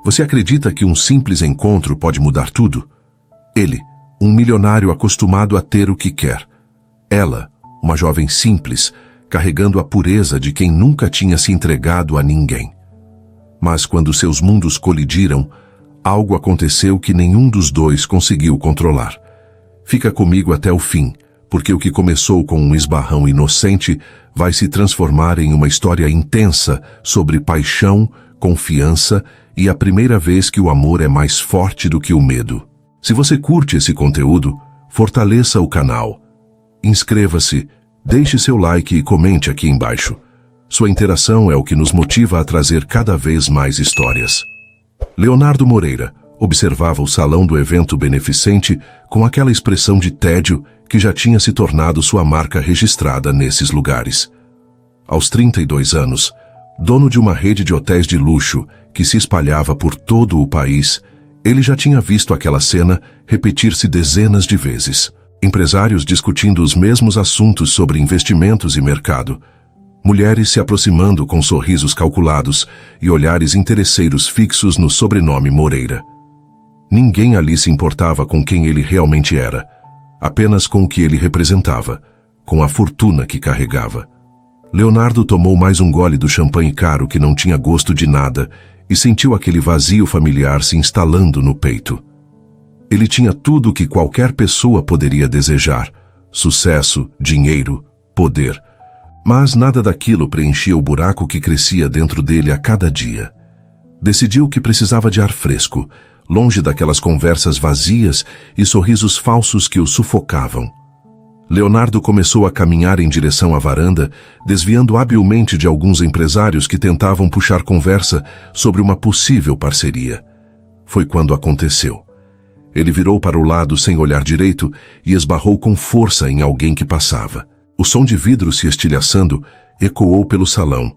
Você acredita que um simples encontro pode mudar tudo? Ele, um milionário acostumado a ter o que quer. Ela, uma jovem simples, carregando a pureza de quem nunca tinha se entregado a ninguém. Mas quando seus mundos colidiram, algo aconteceu que nenhum dos dois conseguiu controlar. Fica comigo até o fim, porque o que começou com um esbarrão inocente vai se transformar em uma história intensa sobre paixão, confiança e a primeira vez que o amor é mais forte do que o medo. Se você curte esse conteúdo, fortaleça o canal. Inscreva-se, deixe seu like e comente aqui embaixo. Sua interação é o que nos motiva a trazer cada vez mais histórias. Leonardo Moreira observava o salão do evento beneficente com aquela expressão de tédio que já tinha se tornado sua marca registrada nesses lugares. Aos 32 anos, dono de uma rede de hotéis de luxo que se espalhava por todo o país, ele já tinha visto aquela cena repetir-se dezenas de vezes. Empresários discutindo os mesmos assuntos sobre investimentos e mercado. Mulheres se aproximando com sorrisos calculados e olhares interesseiros fixos no sobrenome Moreira. Ninguém ali se importava com quem ele realmente era, apenas com o que ele representava, com a fortuna que carregava. Leonardo tomou mais um gole do champanhe caro que não tinha gosto de nada e sentiu aquele vazio familiar se instalando no peito. Ele tinha tudo o que qualquer pessoa poderia desejar: sucesso, dinheiro, poder. Mas nada daquilo preenchia o buraco que crescia dentro dele a cada dia. Decidiu que precisava de ar fresco, longe daquelas conversas vazias e sorrisos falsos que o sufocavam. Leonardo começou a caminhar em direção à varanda, desviando habilmente de alguns empresários que tentavam puxar conversa sobre uma possível parceria. Foi quando aconteceu. Ele virou para o lado sem olhar direito e esbarrou com força em alguém que passava. O som de vidro se estilhaçando ecoou pelo salão,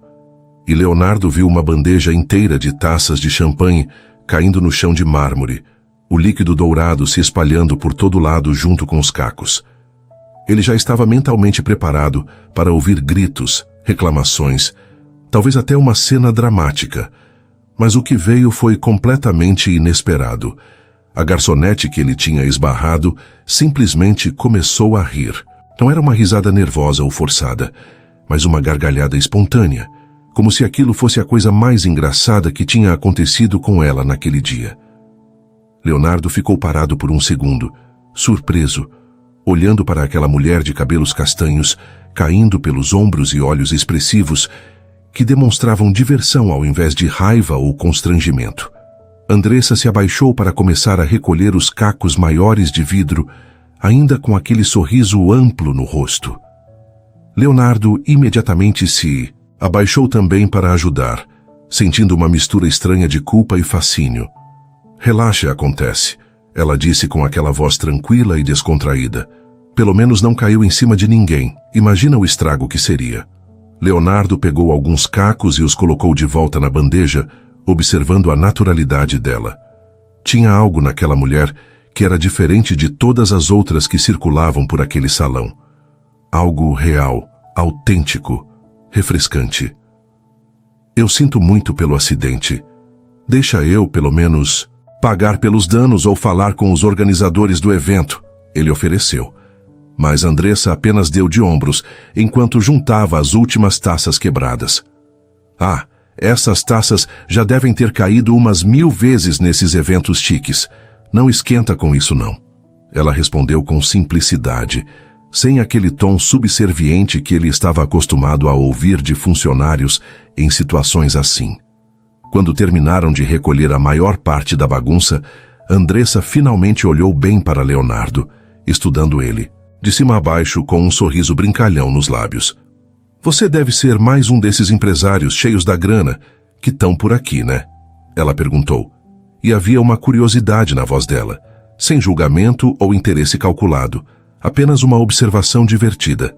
e Leonardo viu uma bandeja inteira de taças de champanhe caindo no chão de mármore, o líquido dourado se espalhando por todo lado junto com os cacos. Ele já estava mentalmente preparado para ouvir gritos, reclamações, talvez até uma cena dramática. Mas o que veio foi completamente inesperado. A garçonete que ele tinha esbarrado simplesmente começou a rir. Não era uma risada nervosa ou forçada, mas uma gargalhada espontânea, como se aquilo fosse a coisa mais engraçada que tinha acontecido com ela naquele dia. Leonardo ficou parado por um segundo, surpreso, olhando para aquela mulher de cabelos castanhos, caindo pelos ombros e olhos expressivos, que demonstravam diversão ao invés de raiva ou constrangimento. Andressa se abaixou para começar a recolher os cacos maiores de vidro, ainda com aquele sorriso amplo no rosto. Leonardo imediatamente se abaixou também para ajudar, sentindo uma mistura estranha de culpa e fascínio. "Relaxe, acontece", ela disse com aquela voz tranquila e descontraída. "Pelo menos não caiu em cima de ninguém. Imagina o estrago que seria." Leonardo pegou alguns cacos e os colocou de volta na bandeja, observando a naturalidade dela. Tinha algo naquela mulher que era diferente de todas as outras que circulavam por aquele salão. Algo real, autêntico, refrescante. "Eu sinto muito pelo acidente. Deixa eu, pelo menos, pagar pelos danos ou falar com os organizadores do evento", ele ofereceu. Mas Andressa apenas deu de ombros, enquanto juntava as últimas taças quebradas. "Ah, essas taças já devem ter caído umas 1000 vezes nesses eventos chiques. Não esquenta com isso não", ela respondeu com simplicidade, sem aquele tom subserviente que ele estava acostumado a ouvir de funcionários em situações assim. Quando terminaram de recolher a maior parte da bagunça, Andressa finalmente olhou bem para Leonardo, estudando ele, de cima a baixo com um sorriso brincalhão nos lábios. "Você deve ser mais um desses empresários cheios da grana que estão por aqui, né?" ela perguntou. E havia uma curiosidade na voz dela, sem julgamento ou interesse calculado, apenas uma observação divertida.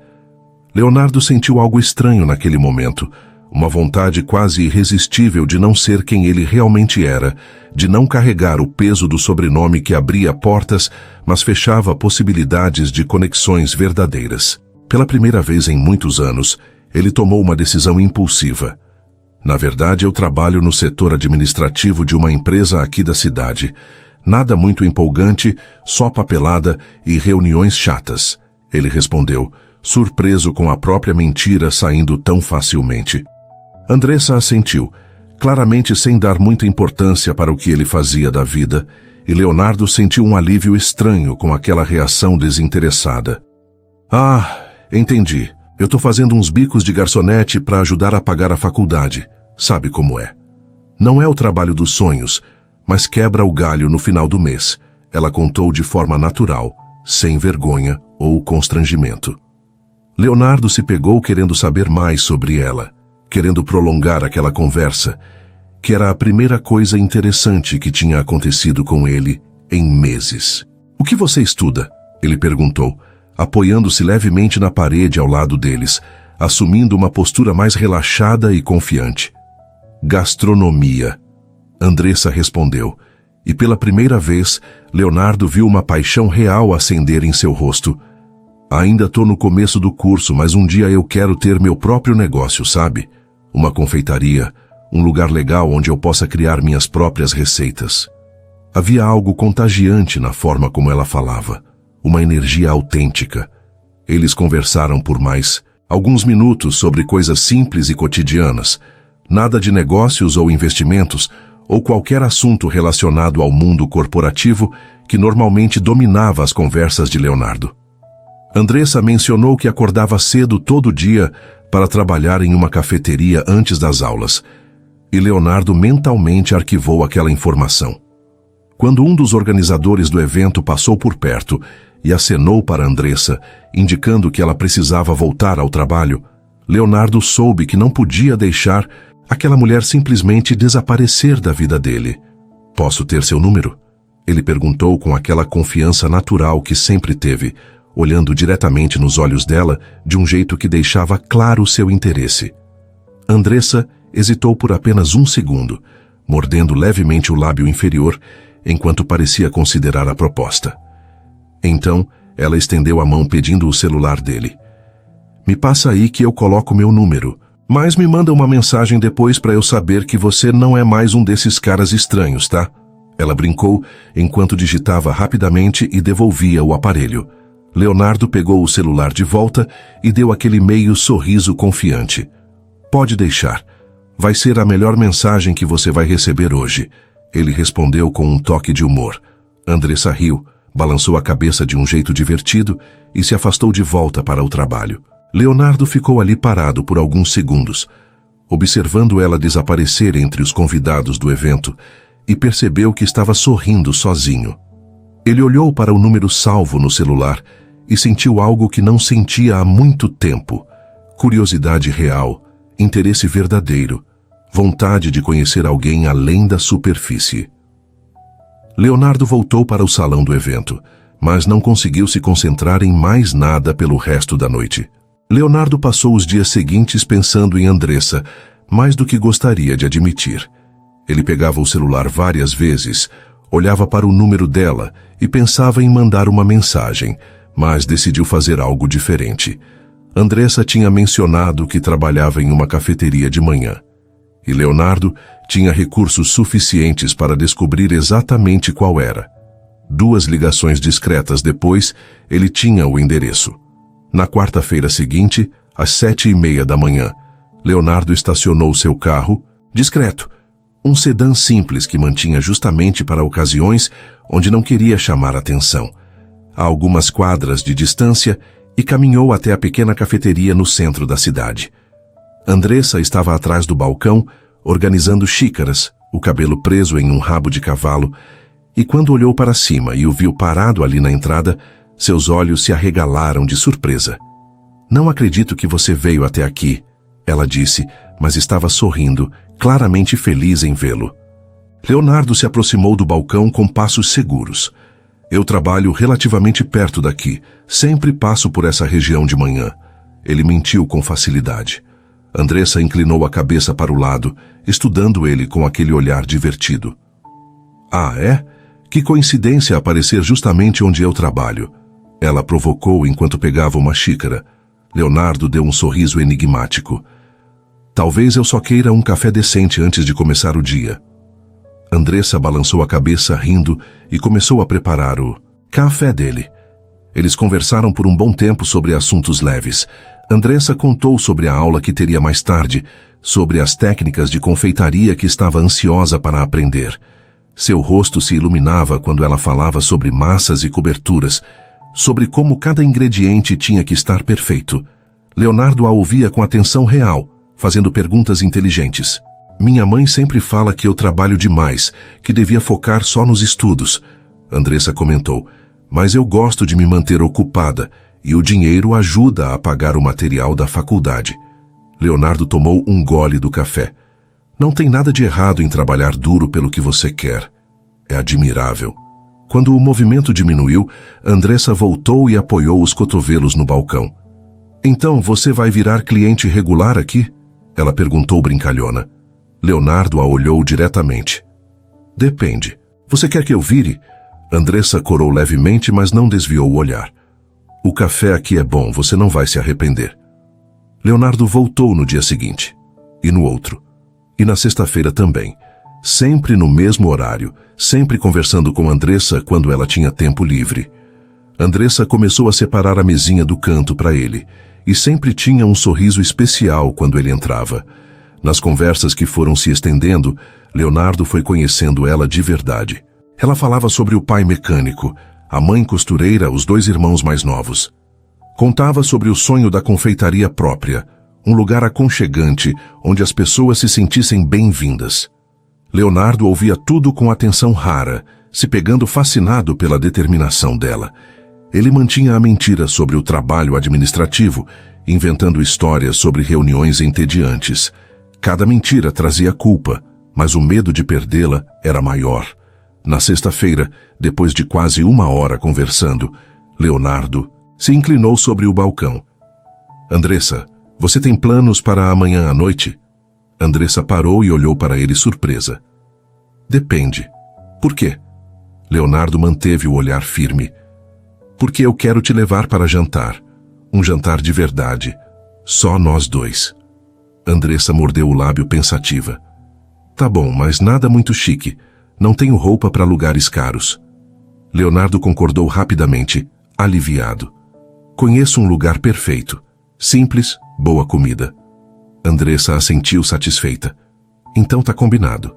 Leonardo sentiu algo estranho naquele momento, uma vontade quase irresistível de não ser quem ele realmente era, de não carregar o peso do sobrenome que abria portas, mas fechava possibilidades de conexões verdadeiras. Pela primeira vez em muitos anos, ele tomou uma decisão impulsiva. Na verdade, eu trabalho no setor administrativo de uma empresa aqui da cidade. Nada muito empolgante, só papelada e reuniões chatas. Ele respondeu, surpreso com a própria mentira saindo tão facilmente. Andressa assentiu, claramente sem dar muita importância para o que ele fazia da vida, e Leonardo sentiu um alívio estranho com aquela reação desinteressada. Ah, entendi. Eu tô fazendo uns bicos de garçonete para ajudar a pagar a faculdade. Sabe como é. Não é o trabalho dos sonhos, mas quebra o galho no final do mês. Ela contou de forma natural, sem vergonha ou constrangimento. Leonardo se pegou querendo saber mais sobre ela, querendo prolongar aquela conversa, que era a primeira coisa interessante que tinha acontecido com ele em meses. O que você estuda? Ele perguntou, apoiando-se levemente na parede ao lado deles, assumindo uma postura mais relaxada e confiante. Gastronomia. Andressa respondeu, e pela primeira vez, Leonardo viu uma paixão real acender em seu rosto. Ainda tô no começo do curso, mas um dia eu quero ter meu próprio negócio, sabe? Uma confeitaria, um lugar legal onde eu possa criar minhas próprias receitas. Havia algo contagiante na forma como ela falava, uma energia autêntica. Eles conversaram por mais alguns minutos sobre coisas simples e cotidianas, nada de negócios ou investimentos, ou qualquer assunto relacionado ao mundo corporativo que normalmente dominava as conversas de Leonardo. Andressa mencionou que acordava cedo todo dia para trabalhar em uma cafeteria antes das aulas, e Leonardo mentalmente arquivou aquela informação. Quando um dos organizadores do evento passou por perto e acenou para Andressa, indicando que ela precisava voltar ao trabalho, Leonardo soube que não podia deixar aquela mulher simplesmente desaparecer da vida dele. Posso ter seu número? Ele perguntou com aquela confiança natural que sempre teve, olhando diretamente nos olhos dela de um jeito que deixava claro seu interesse. Andressa hesitou por apenas um segundo, mordendo levemente o lábio inferior, enquanto parecia considerar a proposta. Então, ela estendeu a mão pedindo o celular dele. Me passa aí que eu coloco meu número, mas me manda uma mensagem depois para eu saber que você não é mais um desses caras estranhos, tá? Ela brincou enquanto digitava rapidamente e devolvia o aparelho. Leonardo pegou o celular de volta e deu aquele meio sorriso confiante. Pode deixar. Vai ser a melhor mensagem que você vai receber hoje. Ele respondeu com um toque de humor. Andressa riu, balançou a cabeça de um jeito divertido e se afastou de volta para o trabalho. Leonardo ficou ali parado por alguns segundos, observando ela desaparecer entre os convidados do evento, e percebeu que estava sorrindo sozinho. Ele olhou para o número salvo no celular e sentiu algo que não sentia há muito tempo. Curiosidade real, interesse verdadeiro, vontade de conhecer alguém além da superfície. Leonardo voltou para o salão do evento, mas não conseguiu se concentrar em mais nada pelo resto da noite. Leonardo passou os dias seguintes pensando em Andressa, mais do que gostaria de admitir. Ele pegava o celular várias vezes, olhava para o número dela e pensava em mandar uma mensagem, mas decidiu fazer algo diferente. Andressa tinha mencionado que trabalhava em uma cafeteria de manhã, e Leonardo tinha recursos suficientes para descobrir exatamente qual era. 2 ligações discretas depois, ele tinha o endereço. Na quarta-feira seguinte, às 7h30 da manhã, Leonardo estacionou seu carro, discreto, um sedã simples que mantinha justamente para ocasiões onde não queria chamar atenção, a algumas quadras de distância, e caminhou até a pequena cafeteria no centro da cidade. Andressa estava atrás do balcão, organizando xícaras, o cabelo preso em um rabo de cavalo, e quando olhou para cima e o viu parado ali na entrada, seus olhos se arregalaram de surpresa. Não acredito que você veio até aqui, ela disse, mas estava sorrindo, claramente feliz em vê-lo. Leonardo se aproximou do balcão com passos seguros. Eu trabalho relativamente perto daqui, sempre passo por essa região de manhã. Ele mentiu com facilidade. Andressa inclinou a cabeça para o lado, estudando ele com aquele olhar divertido. Ah, é? Que coincidência aparecer justamente onde eu trabalho. Ela provocou enquanto pegava uma xícara. Leonardo deu um sorriso enigmático. Talvez eu só queira um café decente antes de começar o dia. Andressa balançou a cabeça rindo e começou a preparar o café dele. Eles conversaram por um bom tempo sobre assuntos leves. Andressa contou sobre a aula que teria mais tarde, sobre as técnicas de confeitaria que estava ansiosa para aprender. Seu rosto se iluminava quando ela falava sobre massas e coberturas, sobre como cada ingrediente tinha que estar perfeito. Leonardo a ouvia com atenção real, fazendo perguntas inteligentes. Minha mãe sempre fala que eu trabalho demais, que devia focar só nos estudos, Andressa comentou, mas eu gosto de me manter ocupada e o dinheiro ajuda a pagar o material da faculdade. Leonardo tomou um gole do café. Não tem nada de errado em trabalhar duro pelo que você quer. É admirável. Quando o movimento diminuiu, Andressa voltou e apoiou os cotovelos no balcão. Então você vai virar cliente regular aqui? Ela perguntou brincalhona. Leonardo a olhou diretamente. Depende. Você quer que eu vire? Andressa corou levemente, mas não desviou o olhar. O café aqui é bom, você não vai se arrepender. Leonardo voltou no dia seguinte. E no outro. E na sexta-feira também. Sempre no mesmo horário, sempre conversando com Andressa quando ela tinha tempo livre. Andressa começou a separar a mesinha do canto para ele, e sempre tinha um sorriso especial quando ele entrava. Nas conversas que foram se estendendo, Leonardo foi conhecendo ela de verdade. Ela falava sobre o pai mecânico, a mãe costureira, os 2 irmãos mais novos. Contava sobre o sonho da confeitaria própria, um lugar aconchegante onde as pessoas se sentissem bem-vindas. Leonardo ouvia tudo com atenção rara, se pegando fascinado pela determinação dela. Ele mantinha a mentira sobre o trabalho administrativo, inventando histórias sobre reuniões entediantes. Cada mentira trazia culpa, mas o medo de perdê-la era maior. Na sexta-feira, depois de quase 1 hora conversando, Leonardo se inclinou sobre o balcão. Andressa, você tem planos para amanhã à noite? Andressa parou e olhou para ele surpresa. Depende. Por quê? Leonardo manteve o olhar firme. Porque eu quero te levar para jantar. Um jantar de verdade. Só nós 2. Andressa mordeu o lábio pensativa. Tá bom, mas nada muito chique. Não tenho roupa para lugares caros. Leonardo concordou rapidamente, aliviado. Conheço um lugar perfeito. Simples, boa comida. Andressa assentiu satisfeita. Então tá combinado.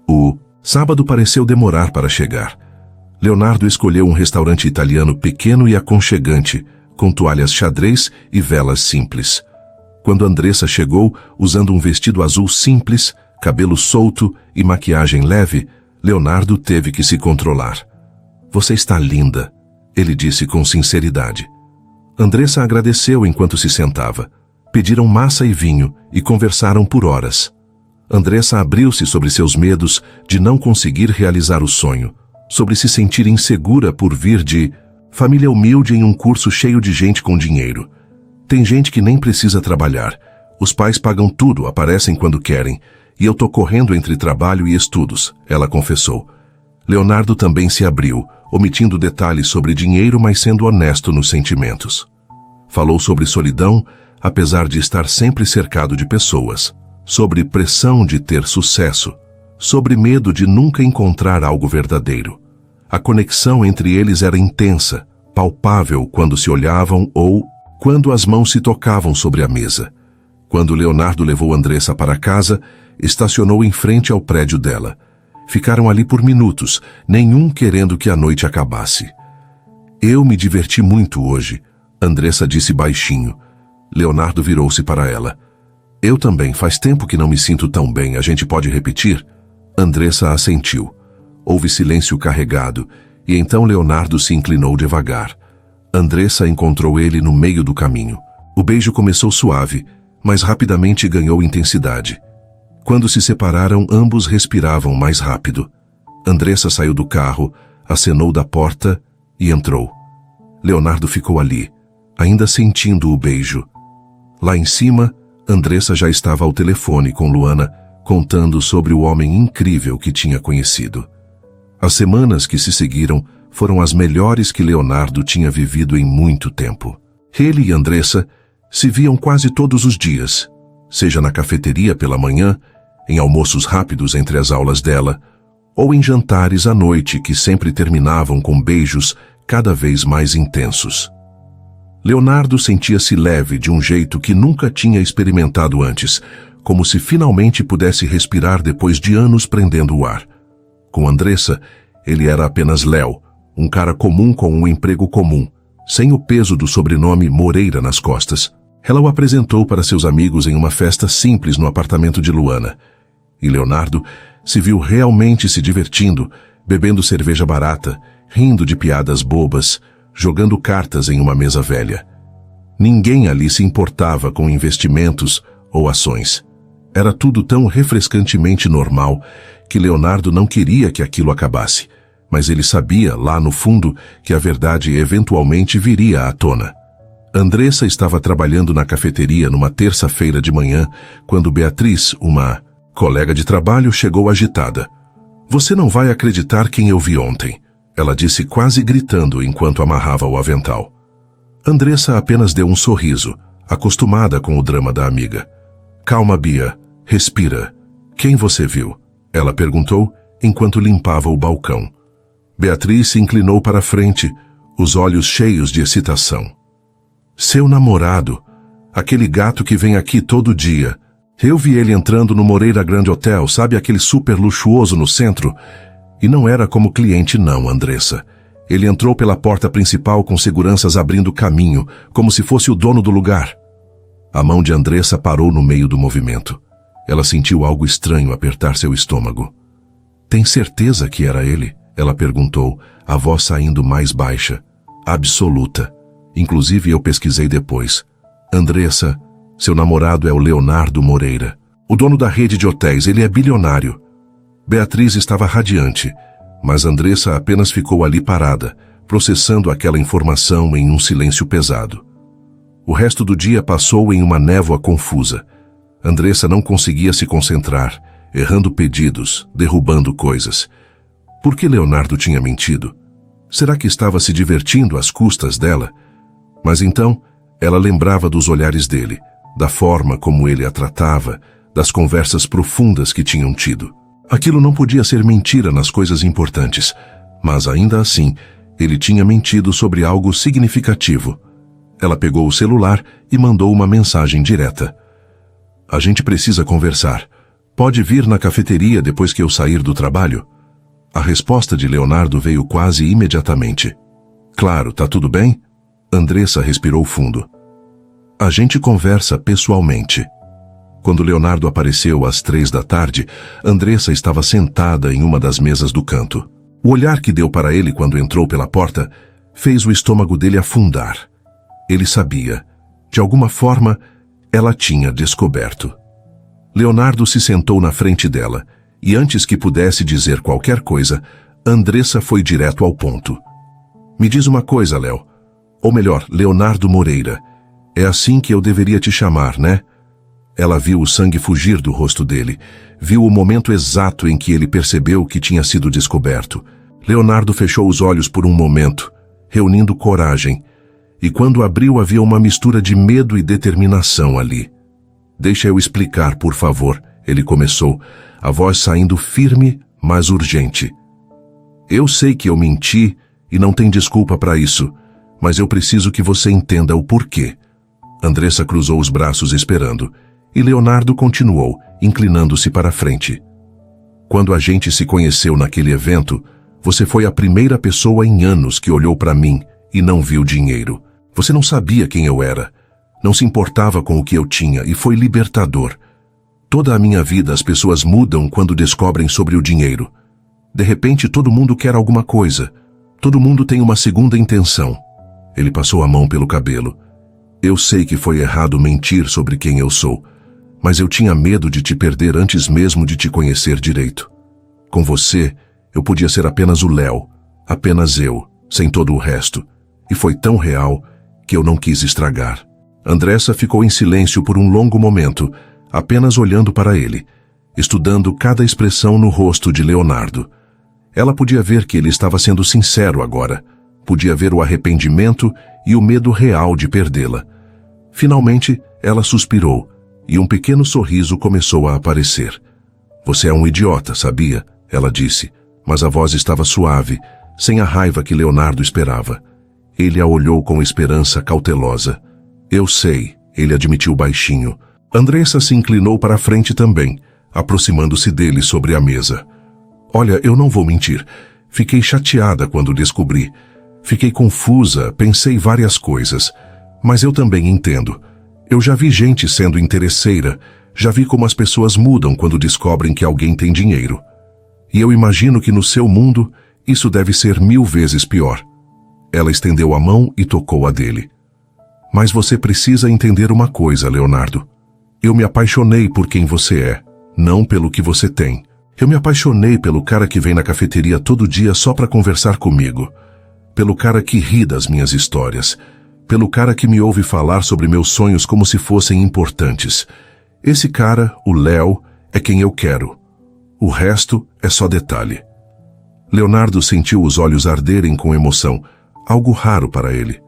O sábado pareceu demorar para chegar. Leonardo escolheu um restaurante italiano pequeno e aconchegante, com toalhas xadrez e velas simples. Quando Andressa chegou, usando um vestido azul simples, cabelo solto e maquiagem leve, Leonardo teve que se controlar. Você está linda, ele disse com sinceridade. Andressa agradeceu enquanto se sentava. Pediram massa e vinho e conversaram por horas. Andressa abriu-se sobre seus medos de não conseguir realizar o sonho, sobre se sentir insegura por vir de família humilde em um curso cheio de gente com dinheiro. Tem gente que nem precisa trabalhar. Os pais pagam tudo, aparecem quando querem, e eu tô correndo entre trabalho e estudos, ela confessou. Leonardo também se abriu, omitindo detalhes sobre dinheiro, mas sendo honesto nos sentimentos. Falou sobre solidão, apesar de estar sempre cercado de pessoas, sobre pressão de ter sucesso, sobre medo de nunca encontrar algo verdadeiro. A conexão entre eles era intensa, palpável quando se olhavam ou quando as mãos se tocavam sobre a mesa. Quando Leonardo levou Andressa para casa, estacionou em frente ao prédio dela. Ficaram ali por minutos, nenhum querendo que a noite acabasse. Eu me diverti muito hoje, Andressa disse baixinho. Leonardo virou-se para ela. Eu também, faz tempo que não me sinto tão bem, a gente pode repetir? Andressa assentiu. Houve silêncio carregado, e então Leonardo se inclinou devagar. Andressa encontrou ele no meio do caminho. O beijo começou suave, mas rapidamente ganhou intensidade. Quando se separaram, ambos respiravam mais rápido. Andressa saiu do carro, acenou da porta e entrou. Leonardo ficou ali, ainda sentindo o beijo. Lá em cima, Andressa já estava ao telefone com Luana, contando sobre o homem incrível que tinha conhecido. As semanas que se seguiram foram as melhores que Leonardo tinha vivido em muito tempo. Ele e Andressa se viam quase todos os dias. seja na cafeteria pela manhã, em almoços rápidos entre as aulas dela, ou em jantares à noite que sempre terminavam com beijos cada vez mais intensos. Leonardo sentia-se leve de um jeito que nunca tinha experimentado antes, como se finalmente pudesse respirar depois de anos prendendo o ar. Com Andressa, ele era apenas Léo, um cara comum com um emprego comum, sem o peso do sobrenome Moreira nas costas. Ela o apresentou para seus amigos em uma festa simples no apartamento de Luana. E Leonardo se viu realmente se divertindo, bebendo cerveja barata, rindo de piadas bobas, jogando cartas em uma mesa velha. Ninguém ali se importava com investimentos ou ações. Era tudo tão refrescantemente normal que Leonardo não queria que aquilo acabasse, mas ele sabia, lá no fundo, que a verdade eventualmente viria à tona. Andressa estava trabalhando na cafeteria numa terça-feira de manhã, quando Beatriz, uma colega de trabalho, chegou agitada. "Você não vai acreditar quem eu vi ontem", ela disse quase gritando enquanto amarrava o avental. Andressa apenas deu um sorriso, acostumada com o drama da amiga. "Calma, Bia. Respira. Quem você viu?", ela perguntou enquanto limpava o balcão. Beatriz se inclinou para a frente, os olhos cheios de excitação. "Seu namorado, aquele gato que vem aqui todo dia. Eu vi ele entrando no Moreira Grand Hotel, sabe aquele super luxuoso no centro? E não era como cliente não, Andressa. Ele entrou pela porta principal com seguranças abrindo caminho, como se fosse o dono do lugar." A mão de Andressa parou no meio do movimento. Ela sentiu algo estranho apertar seu estômago. "Tem certeza que era ele?", ela perguntou, a voz saindo mais baixa. "Absoluta. Inclusive eu pesquisei depois. Andressa, seu namorado é o Leonardo Moreira. O dono da rede de hotéis, ele é bilionário." Beatriz estava radiante, mas Andressa apenas ficou ali parada, processando aquela informação em um silêncio pesado. O resto do dia passou em uma névoa confusa. Andressa não conseguia se concentrar, errando pedidos, derrubando coisas. Por que Leonardo tinha mentido? Será que estava se divertindo às custas dela? Mas então, ela lembrava dos olhares dele, da forma como ele a tratava, das conversas profundas que tinham tido. Aquilo não podia ser mentira nas coisas importantes, mas ainda assim, ele tinha mentido sobre algo significativo. Ela pegou o celular e mandou uma mensagem direta. "A gente precisa conversar. Pode vir na cafeteria depois que eu sair do trabalho?" A resposta de Leonardo veio quase imediatamente. "Claro, tá tudo bem?" Andressa respirou fundo. "A gente conversa pessoalmente." Quando Leonardo apareceu às 3 da tarde, Andressa estava sentada em uma das mesas do canto. O olhar que deu para ele quando entrou pela porta fez o estômago dele afundar. Ele sabia. De alguma forma, ela tinha descoberto. Leonardo se sentou na frente dela, e antes que pudesse dizer qualquer coisa, Andressa foi direto ao ponto. "Me diz uma coisa, Léo. Ou melhor, Leonardo Moreira. É assim que eu deveria te chamar, né?" Ela viu o sangue fugir do rosto dele, viu o momento exato em que ele percebeu que tinha sido descoberto. Leonardo fechou os olhos por um momento, reunindo coragem, e quando abriu havia uma mistura de medo e determinação ali. "Deixa eu explicar, por favor", ele começou, a voz saindo firme, mas urgente. "Eu sei que eu menti e não tem desculpa para isso, mas eu preciso que você entenda o porquê." Andressa cruzou os braços esperando, e Leonardo continuou, inclinando-se para a frente. "Quando a gente se conheceu naquele evento, você foi a primeira pessoa em anos que olhou para mim e não viu dinheiro. Você não sabia quem eu era, não se importava com o que eu tinha e foi libertador. Toda a minha vida as pessoas mudam quando descobrem sobre o dinheiro. De repente todo mundo quer alguma coisa, todo mundo tem uma segunda intenção." Ele passou a mão pelo cabelo. "Eu sei que foi errado mentir sobre quem eu sou, mas eu tinha medo de te perder antes mesmo de te conhecer direito. Com você, eu podia ser apenas o Léo, apenas eu, sem todo o resto, e foi tão real que eu não quis estragar." Andressa ficou em silêncio por um longo momento, apenas olhando para ele, estudando cada expressão no rosto de Leonardo. Ela podia ver que ele estava sendo sincero agora, podia ver o arrependimento e o medo real de perdê-la. Finalmente, ela suspirou, e um pequeno sorriso começou a aparecer. Você é um idiota, sabia? Ela disse, mas a voz estava suave, sem a raiva que Leonardo esperava. Ele a olhou com esperança cautelosa. Eu sei, ele admitiu baixinho. Andressa se inclinou para a frente também, aproximando-se dele sobre a mesa. Olha, eu não vou mentir. Fiquei chateada quando descobri. Fiquei confusa, pensei várias coisas. Mas eu também entendo. Eu já vi gente sendo interesseira, já vi como as pessoas mudam quando descobrem que alguém tem dinheiro. E eu imagino que no seu mundo, isso deve ser 1000 vezes pior. Ela estendeu a mão e tocou a dele. Mas você precisa entender uma coisa, Leonardo. Eu me apaixonei por quem você é, não pelo que você tem. Eu me apaixonei pelo cara que vem na cafeteria todo dia só para conversar comigo. Pelo cara que ri das minhas histórias. Pelo cara que me ouve falar sobre meus sonhos como se fossem importantes. Esse cara, o Léo, é quem eu quero. O resto é só detalhe. Leonardo sentiu os olhos arderem com emoção, algo raro para ele.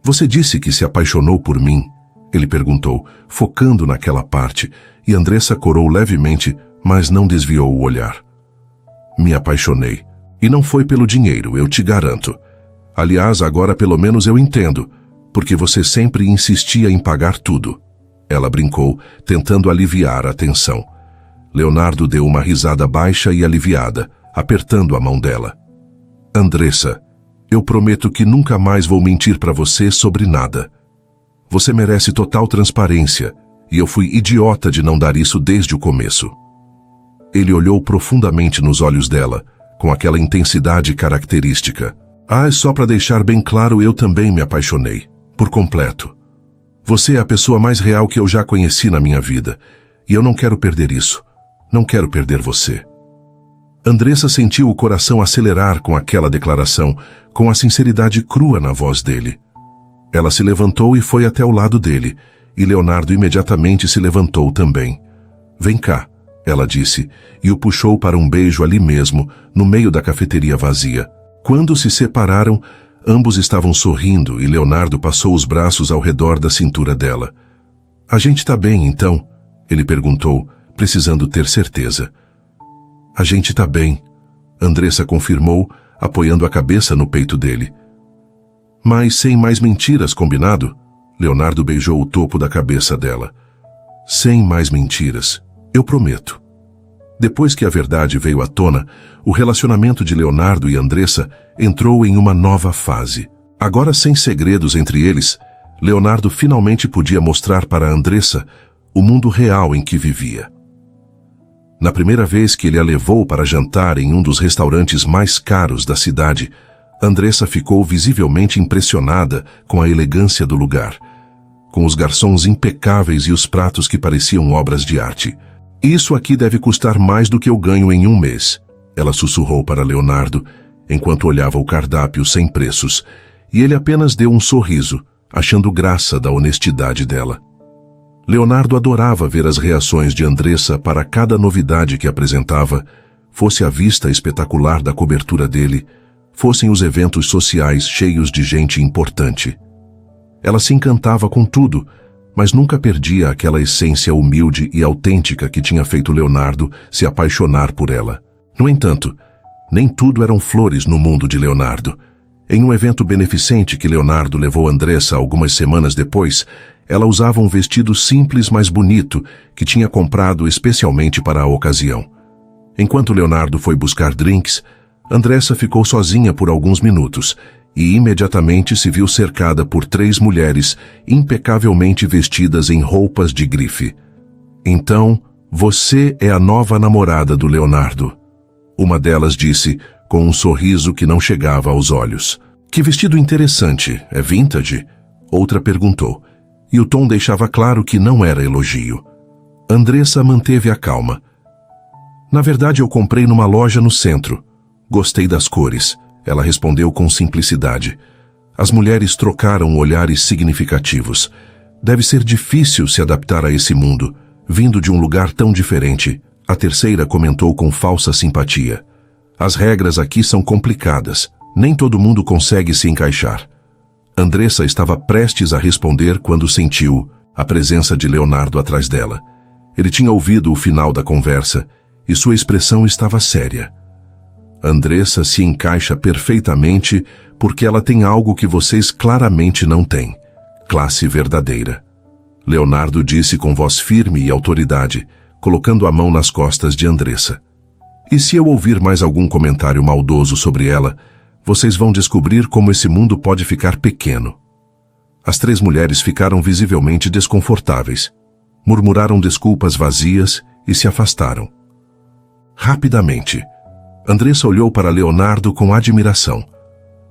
Você disse que se apaixonou por mim? Ele perguntou, focando naquela parte, e Andressa corou levemente, mas não desviou o olhar. Me apaixonei. E não foi pelo dinheiro, eu te garanto. Aliás, agora pelo menos eu entendo, porque você sempre insistia em pagar tudo. Ela brincou, tentando aliviar a tensão. Leonardo deu uma risada baixa e aliviada, apertando a mão dela. Andressa, eu prometo que nunca mais vou mentir para você sobre nada. Você merece total transparência, e eu fui idiota de não dar isso desde o começo. Ele olhou profundamente nos olhos dela, com aquela intensidade característica. Ah, só para deixar bem claro, eu também me apaixonei, por completo. Você é a pessoa mais real que eu já conheci na minha vida, e eu não quero perder isso. Não quero perder você. Andressa sentiu o coração acelerar com aquela declaração, com a sinceridade crua na voz dele. Ela se levantou e foi até o lado dele, e Leonardo imediatamente se levantou também. Vem cá, ela disse, e o puxou para um beijo ali mesmo, no meio da cafeteria vazia. Quando se separaram, ambos estavam sorrindo e Leonardo passou os braços ao redor da cintura dela. A gente tá bem, então? Ele perguntou, precisando ter certeza. A gente tá bem, Andressa confirmou, apoiando a cabeça no peito dele. Mas sem mais mentiras, combinado? Leonardo beijou o topo da cabeça dela. Sem mais mentiras, eu prometo. Depois que a verdade veio à tona, o relacionamento de Leonardo e Andressa entrou em uma nova fase. Agora sem segredos entre eles, Leonardo finalmente podia mostrar para Andressa o mundo real em que vivia. Na primeira vez que ele a levou para jantar em um dos restaurantes mais caros da cidade, Andressa ficou visivelmente impressionada com a elegância do lugar, com os garçons impecáveis e os pratos que pareciam obras de arte. Isso aqui deve custar mais do que eu ganho em um mês, ela sussurrou para Leonardo, enquanto olhava o cardápio sem preços, e ele apenas deu um sorriso, achando graça da honestidade dela. Leonardo adorava ver as reações de Andressa para cada novidade que apresentava, fosse a vista espetacular da cobertura dele, fossem os eventos sociais cheios de gente importante. Ela se encantava com tudo, mas nunca perdia aquela essência humilde e autêntica que tinha feito Leonardo se apaixonar por ela. No entanto, nem tudo eram flores no mundo de Leonardo. Em um evento beneficente que Leonardo levou Andressa algumas semanas depois, ela usava um vestido simples, mas bonito, que tinha comprado especialmente para a ocasião. Enquanto Leonardo foi buscar drinks, Andressa ficou sozinha por alguns minutos e imediatamente se viu cercada por 3 mulheres impecavelmente vestidas em roupas de grife. Então, você é a nova namorada do Leonardo. Uma delas disse, com um sorriso que não chegava aos olhos. Que vestido interessante, é vintage? Outra perguntou, e o tom deixava claro que não era elogio. Andressa manteve a calma. Na verdade, eu comprei numa loja no centro. Gostei das cores, ela respondeu com simplicidade. As mulheres trocaram olhares significativos. Deve ser difícil se adaptar a esse mundo, vindo de um lugar tão diferente. A terceira comentou com falsa simpatia. As regras aqui são complicadas. Nem todo mundo consegue se encaixar. Andressa estava prestes a responder quando sentiu a presença de Leonardo atrás dela. Ele tinha ouvido o final da conversa e sua expressão estava séria. Andressa se encaixa perfeitamente porque ela tem algo que vocês claramente não têm: classe verdadeira. Leonardo disse com voz firme e autoridade, colocando a mão nas costas de Andressa. E se eu ouvir mais algum comentário maldoso sobre ela, vocês vão descobrir como esse mundo pode ficar pequeno. As três mulheres ficaram visivelmente desconfortáveis. Murmuraram desculpas vazias e se afastaram. Rapidamente, Andressa olhou para Leonardo com admiração.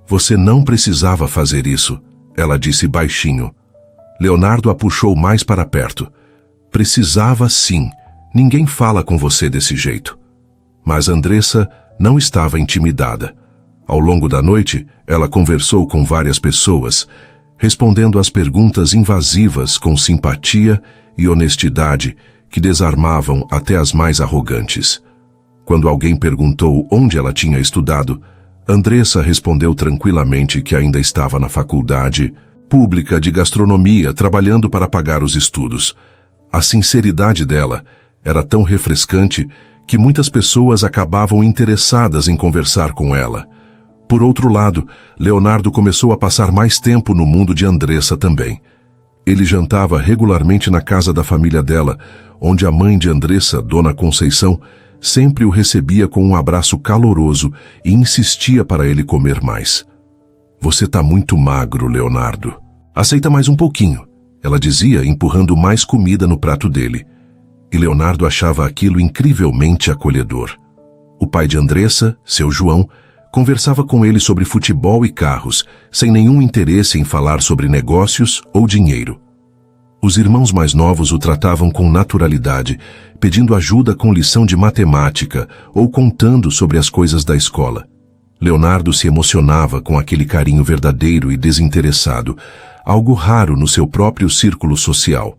Você não precisava fazer isso, ela disse baixinho. Leonardo a puxou mais para perto. Precisava sim, ninguém fala com você desse jeito. Mas Andressa não estava intimidada. Ao longo da noite, ela conversou com várias pessoas, respondendo às perguntas invasivas com simpatia e honestidade que desarmavam até as mais arrogantes. Quando alguém perguntou onde ela tinha estudado, Andressa respondeu tranquilamente que ainda estava na faculdade pública de gastronomia, trabalhando para pagar os estudos. A sinceridade dela era tão refrescante que muitas pessoas acabavam interessadas em conversar com ela. Por outro lado, Leonardo começou a passar mais tempo no mundo de Andressa também. Ele jantava regularmente na casa da família dela, onde a mãe de Andressa, Dona Conceição, sempre o recebia com um abraço caloroso e insistia para ele comer mais. Você tá muito magro, Leonardo. Aceita mais um pouquinho, ela dizia, empurrando mais comida no prato dele. E Leonardo achava aquilo incrivelmente acolhedor. O pai de Andressa, seu João, conversava com ele sobre futebol e carros, sem nenhum interesse em falar sobre negócios ou dinheiro. Os irmãos mais novos o tratavam com naturalidade, pedindo ajuda com lição de matemática ou contando sobre as coisas da escola. Leonardo se emocionava com aquele carinho verdadeiro e desinteressado, algo raro no seu próprio círculo social.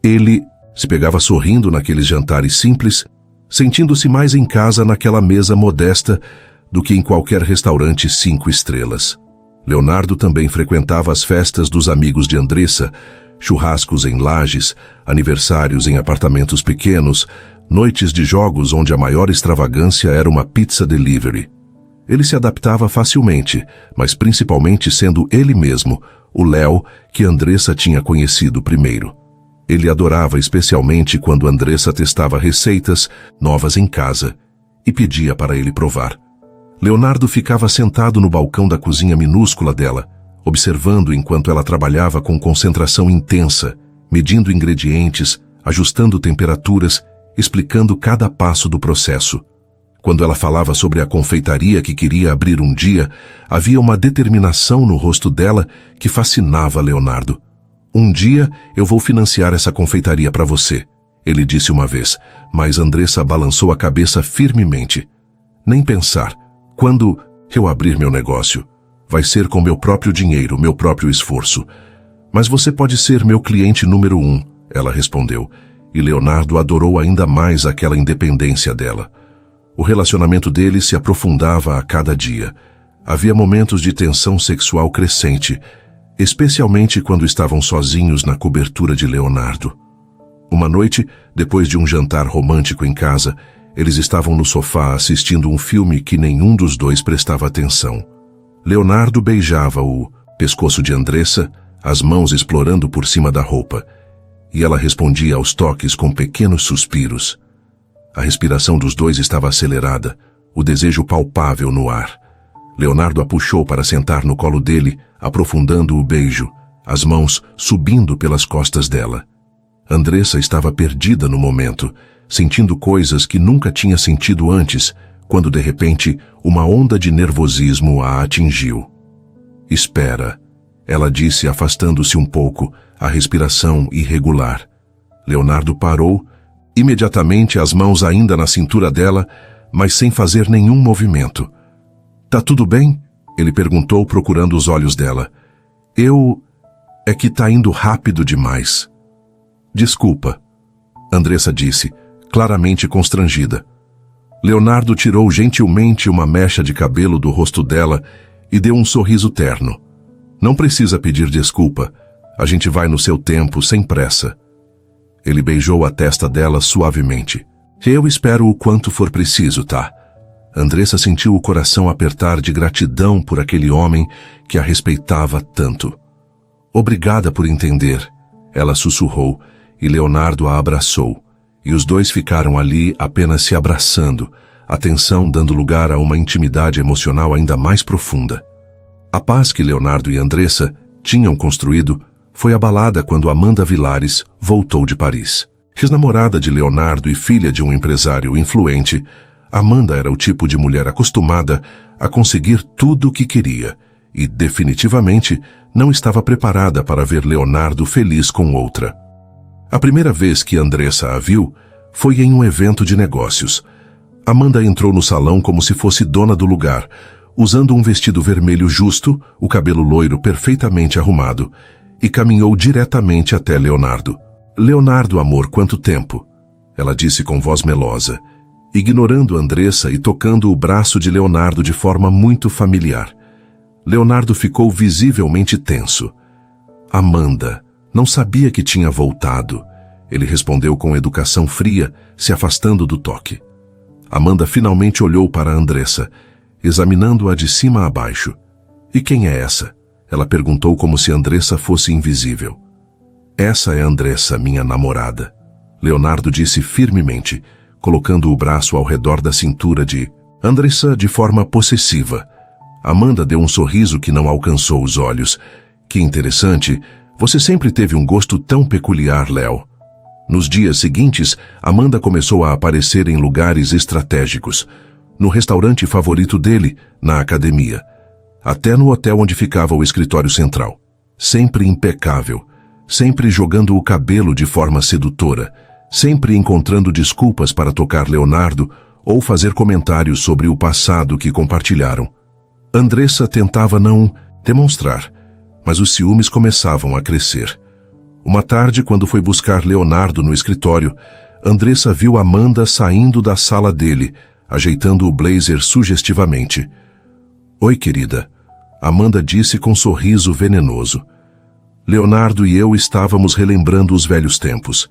Ele se pegava sorrindo naqueles jantares simples, sentindo-se mais em casa naquela mesa modesta do que em qualquer restaurante 5 estrelas. Leonardo também frequentava as festas dos amigos de Andressa, churrascos em lajes, aniversários em apartamentos pequenos, noites de jogos onde a maior extravagância era uma pizza delivery. Ele se adaptava facilmente, mas principalmente sendo ele mesmo, o Léo, que Andressa tinha conhecido primeiro. Ele adorava especialmente quando Andressa testava receitas novas em casa e pedia para ele provar. Leonardo ficava sentado no balcão da cozinha minúscula dela, observando enquanto ela trabalhava com concentração intensa, medindo ingredientes, ajustando temperaturas, explicando cada passo do processo. Quando ela falava sobre a confeitaria que queria abrir um dia, havia uma determinação no rosto dela que fascinava Leonardo. Um dia eu vou financiar essa confeitaria para você, ele disse uma vez, mas Andressa balançou a cabeça firmemente. Nem pensar. Quando eu abrir meu negócio, vai ser com meu próprio dinheiro, meu próprio esforço. Mas você pode ser meu cliente número 1, ela respondeu, e Leonardo adorou ainda mais aquela independência dela. O relacionamento deles se aprofundava a cada dia. Havia momentos de tensão sexual crescente, especialmente quando estavam sozinhos na cobertura de Leonardo. Uma noite, depois de um jantar romântico em casa, eles estavam no sofá assistindo um filme que nenhum dos dois prestava atenção. Leonardo beijava o pescoço de Andressa, as mãos explorando por cima da roupa, e ela respondia aos toques com pequenos suspiros. A respiração dos dois estava acelerada, o desejo palpável no ar. Leonardo a puxou para sentar no colo dele, aprofundando o beijo, as mãos subindo pelas costas dela. Andressa estava perdida no momento, sentindo coisas que nunca tinha sentido antes, quando de repente uma onda de nervosismo a atingiu. Espera, ela disse, afastando-se um pouco, a respiração irregular. Leonardo parou, imediatamente as mãos ainda na cintura dela, mas sem fazer nenhum movimento. Tá tudo bem? Ele perguntou, procurando os olhos dela. É que tá indo rápido demais. Desculpa, Andressa disse, claramente constrangida. Leonardo tirou gentilmente uma mecha de cabelo do rosto dela e deu um sorriso terno. Não precisa pedir desculpa. A gente vai no seu tempo, sem pressa. Ele beijou a testa dela suavemente. Eu espero o quanto for preciso, tá? Andressa sentiu o coração apertar de gratidão por aquele homem que a respeitava tanto. Obrigada por entender, ela sussurrou, e Leonardo a abraçou. E os dois ficaram ali apenas se abraçando, a tensão dando lugar a uma intimidade emocional ainda mais profunda. A paz que Leonardo e Andressa tinham construído foi abalada quando Amanda Vilares voltou de Paris. Ex-namorada de Leonardo e filha de um empresário influente, Amanda era o tipo de mulher acostumada a conseguir tudo o que queria e, definitivamente, não estava preparada para ver Leonardo feliz com outra. A primeira vez que Andressa a viu foi em um evento de negócios. Amanda entrou no salão como se fosse dona do lugar, usando um vestido vermelho justo, o cabelo loiro perfeitamente arrumado, e caminhou diretamente até Leonardo. Leonardo, amor, quanto tempo? Ela disse com voz melosa, ignorando Andressa e tocando o braço de Leonardo de forma muito familiar. Leonardo ficou visivelmente tenso. Amanda, não sabia que tinha voltado. Ele respondeu com educação fria, se afastando do toque. Amanda finalmente olhou para Andressa, examinando-a de cima a baixo. E quem é essa? Ela perguntou como se Andressa fosse invisível. Essa é Andressa, minha namorada. Leonardo disse firmemente, colocando o braço ao redor da cintura de Andressa de forma possessiva. Amanda deu um sorriso que não alcançou os olhos. Que interessante, você sempre teve um gosto tão peculiar, Léo. Nos dias seguintes, Amanda começou a aparecer em lugares estratégicos. No restaurante favorito dele, na academia. Até no hotel onde ficava o escritório central. Sempre impecável. Sempre jogando o cabelo de forma sedutora. Sempre encontrando desculpas para tocar Leonardo ou fazer comentários sobre o passado que compartilharam. Andressa tentava não demonstrar, mas os ciúmes começavam a crescer. Uma tarde, quando foi buscar Leonardo no escritório, Andressa viu Amanda saindo da sala dele, ajeitando o blazer sugestivamente. Oi, querida, Amanda disse com um sorriso venenoso. Leonardo e eu estávamos relembrando os velhos tempos.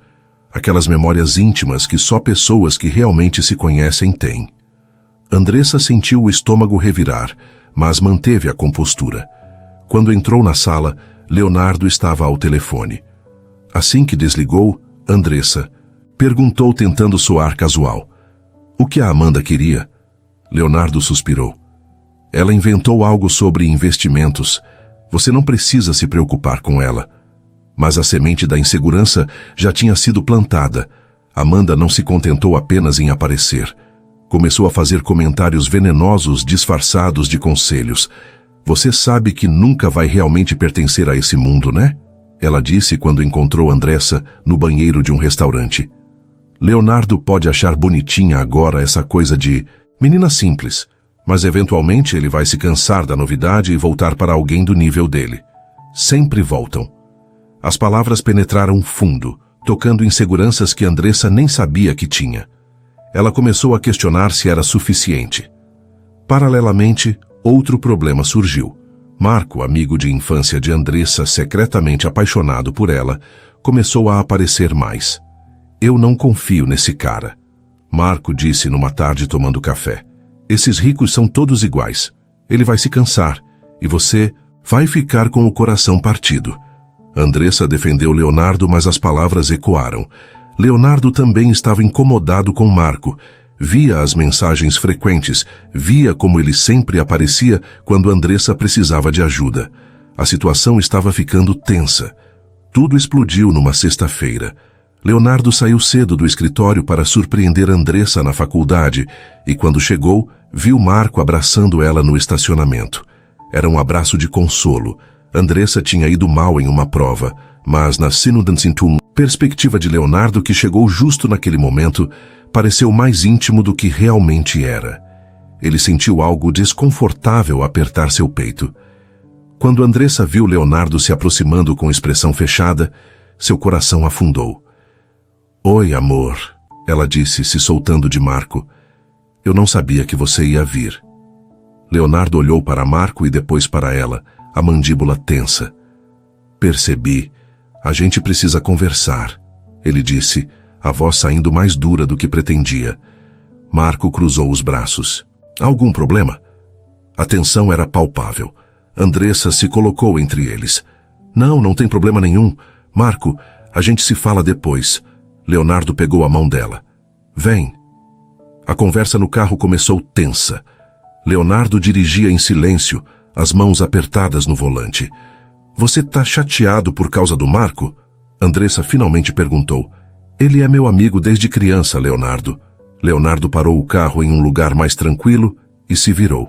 Aquelas memórias íntimas que só pessoas que realmente se conhecem têm. Andressa sentiu o estômago revirar, mas manteve a compostura. Quando entrou na sala, Leonardo estava ao telefone. Assim que desligou, Andressa perguntou tentando soar casual. O que a Amanda queria? Leonardo suspirou. Ela inventou algo sobre investimentos. Você não precisa se preocupar com ela. Mas a semente da insegurança já tinha sido plantada. Amanda não se contentou apenas em aparecer. Começou a fazer comentários venenosos disfarçados de conselhos. Você sabe que nunca vai realmente pertencer a esse mundo, né? Ela disse quando encontrou Andressa no banheiro de um restaurante. Leonardo pode achar bonitinha agora essa coisa de menina simples, mas eventualmente ele vai se cansar da novidade e voltar para alguém do nível dele. Sempre voltam. As palavras penetraram fundo, tocando inseguranças que Andressa nem sabia que tinha. Ela começou a questionar se era suficiente. Paralelamente, outro problema surgiu. Marco, amigo de infância de Andressa, secretamente apaixonado por ela, começou a aparecer mais. Eu não confio nesse cara. Marco disse numa tarde tomando café. Esses ricos são todos iguais. Ele vai se cansar, e você vai ficar com o coração partido. Andressa defendeu Leonardo, mas as palavras ecoaram. Leonardo também estava incomodado com Marco. Via as mensagens frequentes, via como ele sempre aparecia quando Andressa precisava de ajuda. A situação estava ficando tensa. Tudo explodiu numa sexta-feira. Leonardo saiu cedo do escritório para surpreender Andressa na faculdade e, quando chegou, viu Marco abraçando ela no estacionamento. Era um abraço de consolo. Andressa tinha ido mal em uma prova, mas na Sinudansintum, perspectiva de Leonardo, que chegou justo naquele momento, pareceu mais íntimo do que realmente era. Ele sentiu algo desconfortável apertar seu peito. Quando Andressa viu Leonardo se aproximando com expressão fechada, seu coração afundou. Oi, amor, ela disse, se soltando de Marco. Eu não sabia que você ia vir. Leonardo olhou para Marco e depois para ela, a mandíbula tensa. Percebi, A gente precisa conversar, ele disse, a voz saindo mais dura do que pretendia. Marco cruzou os braços. Há algum problema? A tensão era palpável. Andressa se colocou entre eles. Não tem problema nenhum. Marco, a gente se fala depois. Leonardo pegou a mão dela. Vem. A conversa no carro começou tensa. Leonardo dirigia em silêncio, as mãos apertadas no volante. Você tá chateado por causa do Marco? Andressa finalmente perguntou. Ele é meu amigo desde criança, Leonardo. Leonardo parou o carro em um lugar mais tranquilo e se virou.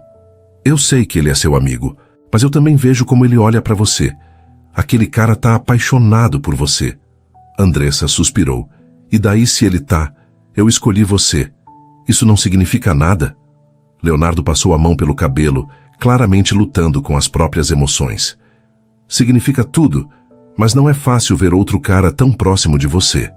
Eu sei que ele é seu amigo, mas eu também vejo como ele olha para você. Aquele cara tá apaixonado por você. Andressa suspirou. E daí se ele tá? Eu escolhi você. Isso não significa nada? Leonardo passou a mão pelo cabelo, claramente lutando com as próprias emoções. Significa tudo, mas não é fácil ver outro cara tão próximo de você.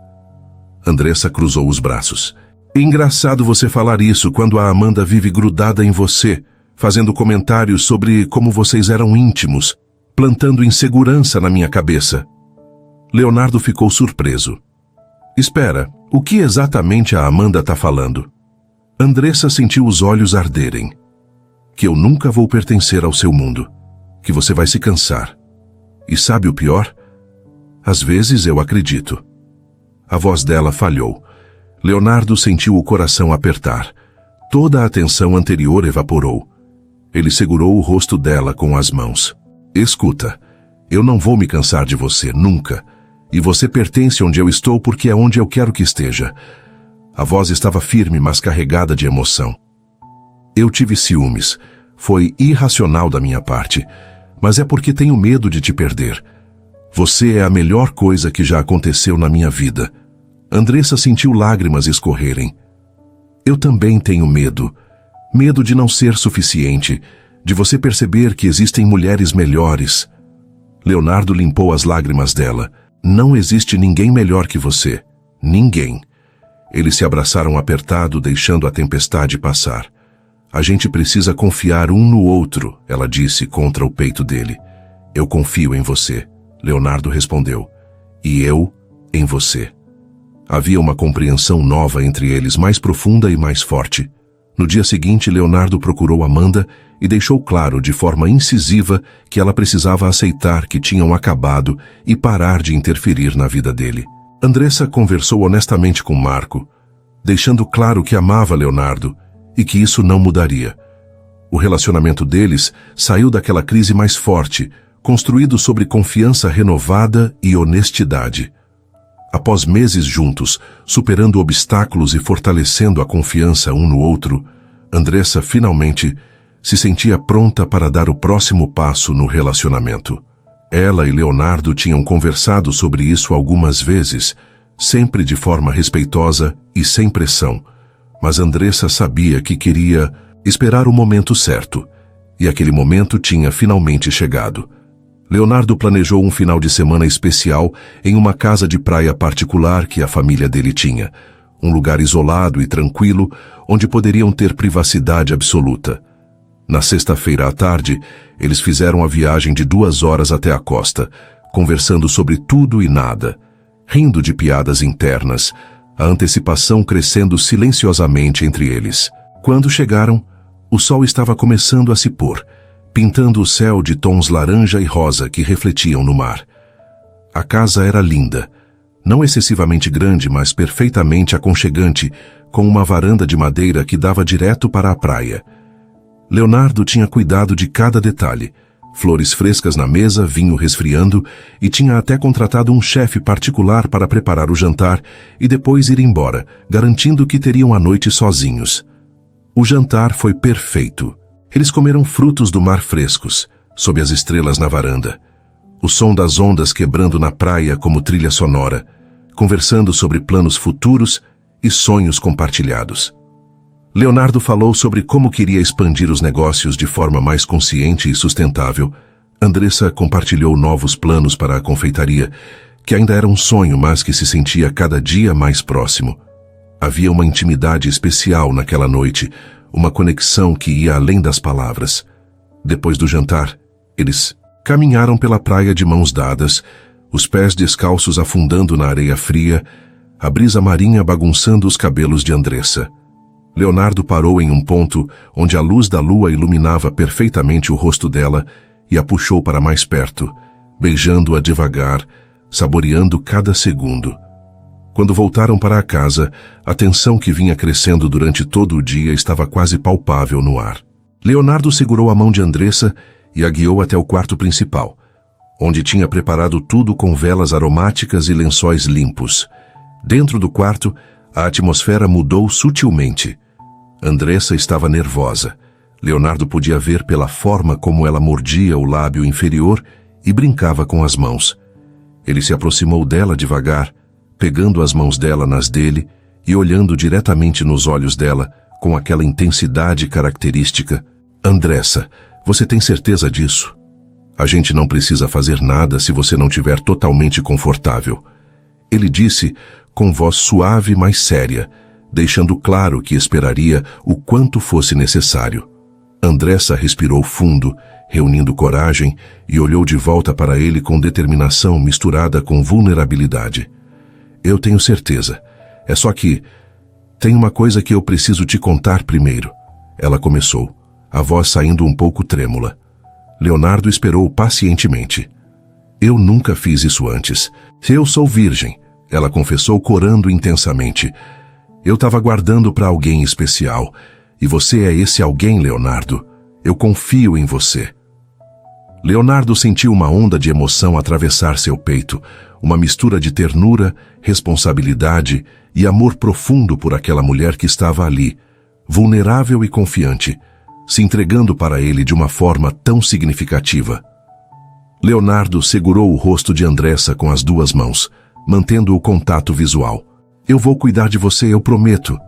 Andressa cruzou os braços. Engraçado você falar isso quando a Amanda vive grudada em você, fazendo comentários sobre como vocês eram íntimos, plantando insegurança na minha cabeça. Leonardo ficou surpreso. Espera, o que exatamente a Amanda tá falando? Andressa sentiu os olhos arderem. Que eu nunca vou pertencer ao seu mundo. Que você vai se cansar. E sabe o pior? Às vezes eu acredito. A voz dela falhou. Leonardo sentiu o coração apertar. Toda a atenção anterior evaporou. Ele segurou o rosto dela com as mãos. Escuta, eu não vou me cansar de você, nunca. E você pertence onde eu estou porque é onde eu quero que esteja. A voz estava firme, mas carregada de emoção. Eu tive ciúmes. Foi irracional da minha parte. Mas é porque tenho medo de te perder. Você é a melhor coisa que já aconteceu na minha vida. Andressa sentiu lágrimas escorrerem. Eu também tenho medo. Medo de não ser suficiente. De você perceber que existem mulheres melhores. Leonardo limpou as lágrimas dela. Não existe ninguém melhor que você. Ninguém. Eles se abraçaram apertado, deixando a tempestade passar. A gente precisa confiar um no outro, ela disse contra o peito dele. Eu confio em você, Leonardo respondeu. E eu em você. Havia uma compreensão nova entre eles, mais profunda e mais forte. No dia seguinte, Leonardo procurou Amanda e deixou claro de forma incisiva que ela precisava aceitar que tinham acabado e parar de interferir na vida dele. Andressa conversou honestamente com Marco, deixando claro que amava Leonardo e que isso não mudaria. O relacionamento deles saiu daquela crise mais forte, construído sobre confiança renovada e honestidade. Após meses juntos, superando obstáculos e fortalecendo a confiança um no outro, Andressa finalmente se sentia pronta para dar o próximo passo no relacionamento. Ela e Leonardo tinham conversado sobre isso algumas vezes, sempre de forma respeitosa e sem pressão, mas Andressa sabia que queria esperar o momento certo, e aquele momento tinha finalmente chegado. Leonardo planejou um final de semana especial em uma casa de praia particular que a família dele tinha, um lugar isolado e tranquilo, onde poderiam ter privacidade absoluta. Na sexta-feira à tarde, eles fizeram a viagem de 2 horas até a costa, conversando sobre tudo e nada, rindo de piadas internas, a antecipação crescendo silenciosamente entre eles. Quando chegaram, o sol estava começando a se pôr, pintando o céu de tons laranja e rosa que refletiam no mar. A casa era linda, não excessivamente grande, mas perfeitamente aconchegante, com uma varanda de madeira que dava direto para a praia. Leonardo tinha cuidado de cada detalhe, flores frescas na mesa, vinho resfriando, e tinha até contratado um chefe particular para preparar o jantar e depois ir embora, garantindo que teriam a noite sozinhos. O jantar foi perfeito. Eles comeram frutos do mar frescos, sob as estrelas na varanda. O som das ondas quebrando na praia como trilha sonora, conversando sobre planos futuros e sonhos compartilhados. Leonardo falou sobre como queria expandir os negócios de forma mais consciente e sustentável. Andressa compartilhou novos planos para a confeitaria, que ainda era um sonho, mas que se sentia cada dia mais próximo. Havia uma intimidade especial naquela noite, uma conexão que ia além das palavras. Depois do jantar, eles caminharam pela praia de mãos dadas, os pés descalços afundando na areia fria, a brisa marinha bagunçando os cabelos de Andressa. Leonardo parou em um ponto onde a luz da lua iluminava perfeitamente o rosto dela e a puxou para mais perto, beijando-a devagar, saboreando cada segundo. Quando voltaram para a casa, a tensão que vinha crescendo durante todo o dia estava quase palpável no ar. Leonardo segurou a mão de Andressa e a guiou até o quarto principal, onde tinha preparado tudo com velas aromáticas e lençóis limpos. Dentro do quarto, a atmosfera mudou sutilmente. Andressa estava nervosa. Leonardo podia ver pela forma como ela mordia o lábio inferior e brincava com as mãos. Ele se aproximou dela devagar, pegando as mãos dela nas dele e olhando diretamente nos olhos dela com aquela intensidade característica. Andressa, você tem certeza disso? A gente não precisa fazer nada se você não estiver totalmente confortável. Ele disse com voz suave, mas séria, deixando claro que esperaria o quanto fosse necessário. Andressa respirou fundo, reunindo coragem, e olhou de volta para ele com determinação misturada com vulnerabilidade. Eu tenho certeza. É só que tem uma coisa que eu preciso te contar primeiro. Ela começou, a voz saindo um pouco trêmula. Leonardo esperou pacientemente. Eu nunca fiz isso antes. Eu sou virgem, ela confessou corando intensamente. Eu estava guardando para alguém especial. E você é esse alguém, Leonardo. Eu confio em você. Leonardo sentiu uma onda de emoção atravessar seu peito, uma mistura de ternura, responsabilidade e amor profundo por aquela mulher que estava ali, vulnerável e confiante, se entregando para ele de uma forma tão significativa. Leonardo segurou o rosto de Andressa com as duas mãos, mantendo o contato visual. Eu vou cuidar de você, eu prometo,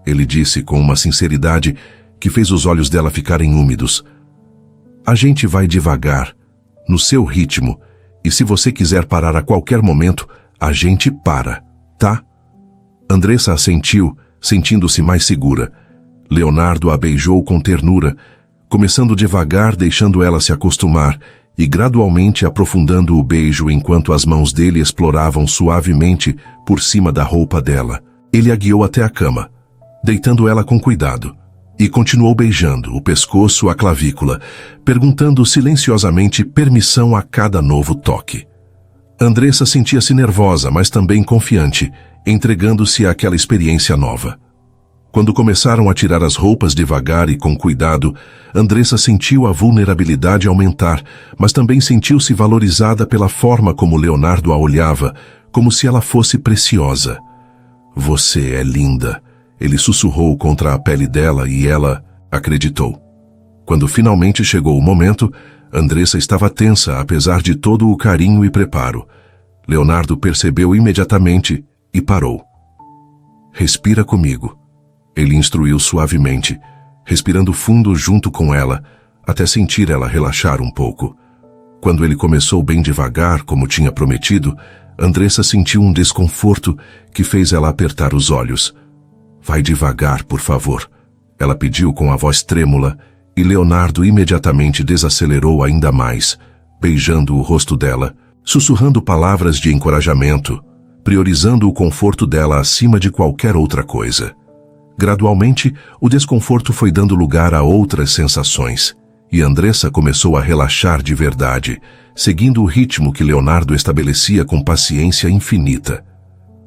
ele disse com uma sinceridade que fez os olhos dela ficarem úmidos. A gente vai devagar, no seu ritmo, e se você quiser parar a qualquer momento, a gente para, tá? Andressa assentiu, sentindo-se mais segura. Leonardo a beijou com ternura, começando devagar, deixando ela se acostumar, e gradualmente aprofundando o beijo enquanto as mãos dele exploravam suavemente por cima da roupa dela. Ele a guiou até a cama, deitando ela com cuidado, e continuou beijando o pescoço, a clavícula, perguntando silenciosamente permissão a cada novo toque. Andressa sentia-se nervosa, mas também confiante, entregando-se àquela experiência nova. Quando começaram a tirar as roupas devagar e com cuidado, Andressa sentiu a vulnerabilidade aumentar, mas também sentiu-se valorizada pela forma como Leonardo a olhava, como se ela fosse preciosa. Você é linda, ele sussurrou contra a pele dela e ela acreditou. Quando finalmente chegou o momento, Andressa estava tensa apesar de todo o carinho e preparo. Leonardo percebeu imediatamente e parou. Respira comigo. Ele instruiu suavemente, respirando fundo junto com ela, até sentir ela relaxar um pouco. Quando ele começou bem devagar, como tinha prometido, Andressa sentiu um desconforto que fez ela apertar os olhos. Vai devagar, por favor, ela pediu com a voz trêmula, e Leonardo imediatamente desacelerou ainda mais, beijando o rosto dela, sussurrando palavras de encorajamento, priorizando o conforto dela acima de qualquer outra coisa. Gradualmente, o desconforto foi dando lugar a outras sensações, e Andressa começou a relaxar de verdade, seguindo o ritmo que Leonardo estabelecia com paciência infinita.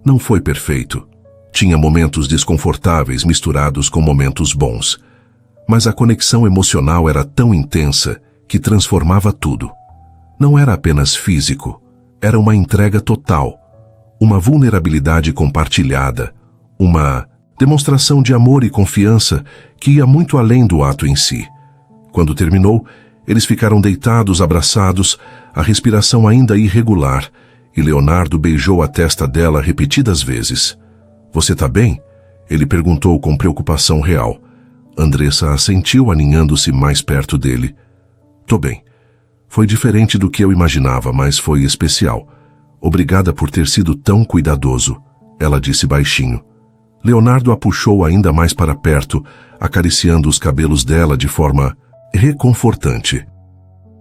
Não foi perfeito. Tinha momentos desconfortáveis misturados com momentos bons. Mas a conexão emocional era tão intensa que transformava tudo. Não era apenas físico, era uma entrega total, uma vulnerabilidade compartilhada, uma demonstração de amor e confiança que ia muito além do ato em si. Quando terminou, eles ficaram deitados, abraçados, a respiração ainda irregular, e Leonardo beijou a testa dela repetidas vezes. Você tá bem? Ele perguntou com preocupação real. Andressa assentiu, aninhando-se mais perto dele. Tô bem. Foi diferente do que eu imaginava, mas foi especial. Obrigada por ter sido tão cuidadoso, ela disse baixinho. Leonardo a puxou ainda mais para perto, acariciando os cabelos dela de forma reconfortante.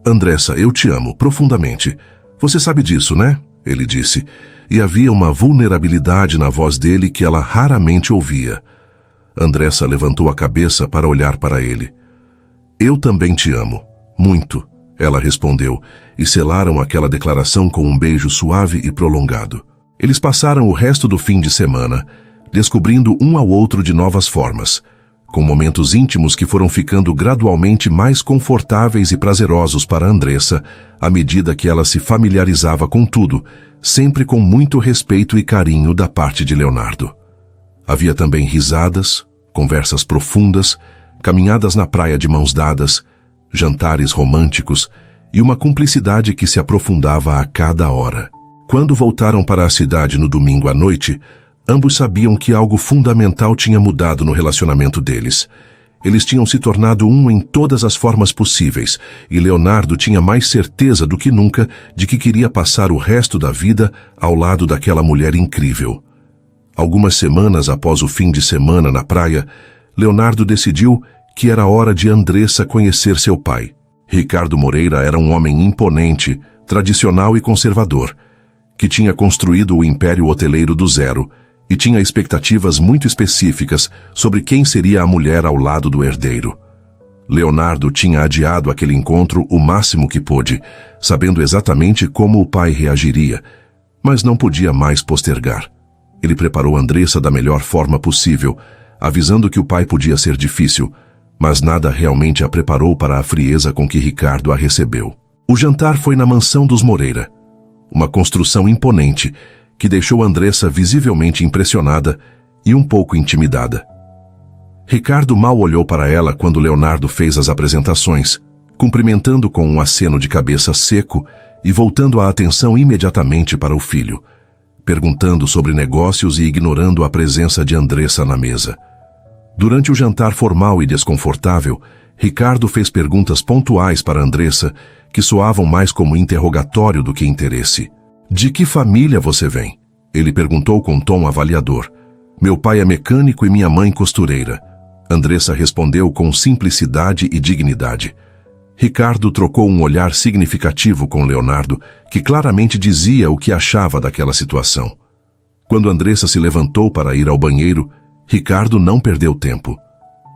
Andressa, eu te amo profundamente. Você sabe disso, né? ele disse, e havia uma vulnerabilidade na voz dele que ela raramente ouvia. Andressa levantou a cabeça para olhar para ele. Eu também te amo. Muito, ela respondeu, e selaram aquela declaração com um beijo suave e prolongado. Eles passaram o resto do fim de semana, descobrindo um ao outro de novas formas, com momentos íntimos que foram ficando gradualmente mais confortáveis e prazerosos para Andressa, à medida que ela se familiarizava com tudo, sempre com muito respeito e carinho da parte de Leonardo. Havia também risadas, conversas profundas, caminhadas na praia de mãos dadas, jantares românticos e uma cumplicidade que se aprofundava a cada hora. Quando voltaram para a cidade no domingo à noite, ambos sabiam que algo fundamental tinha mudado no relacionamento deles. Eles tinham se tornado um em todas as formas possíveis, e Leonardo tinha mais certeza do que nunca de que queria passar o resto da vida ao lado daquela mulher incrível. Algumas semanas após o fim de semana na praia, Leonardo decidiu que era hora de Andressa conhecer seu pai. Ricardo Moreira era um homem imponente, tradicional e conservador, que tinha construído o império hoteleiro do zero e tinha expectativas muito específicas sobre quem seria a mulher ao lado do herdeiro. Leonardo tinha adiado aquele encontro o máximo que pôde, sabendo exatamente como o pai reagiria, mas não podia mais postergar. Ele preparou Andressa da melhor forma possível, avisando que o pai podia ser difícil, mas nada realmente a preparou para a frieza com que Ricardo a recebeu. O jantar foi na mansão dos Moreira, uma construção imponente que deixou Andressa visivelmente impressionada e um pouco intimidada. Ricardo mal olhou para ela quando Leonardo fez as apresentações, cumprimentando com um aceno de cabeça seco e voltando a atenção imediatamente para o filho, perguntando sobre negócios e ignorando a presença de Andressa na mesa. Durante o jantar formal e desconfortável, Ricardo fez perguntas pontuais para Andressa que soavam mais como interrogatório do que interesse. De que família você vem? Ele perguntou com tom avaliador. Meu pai é mecânico e minha mãe costureira. Andressa respondeu com simplicidade e dignidade. Ricardo trocou um olhar significativo com Leonardo, que claramente dizia o que achava daquela situação. Quando Andressa se levantou para ir ao banheiro, Ricardo não perdeu tempo.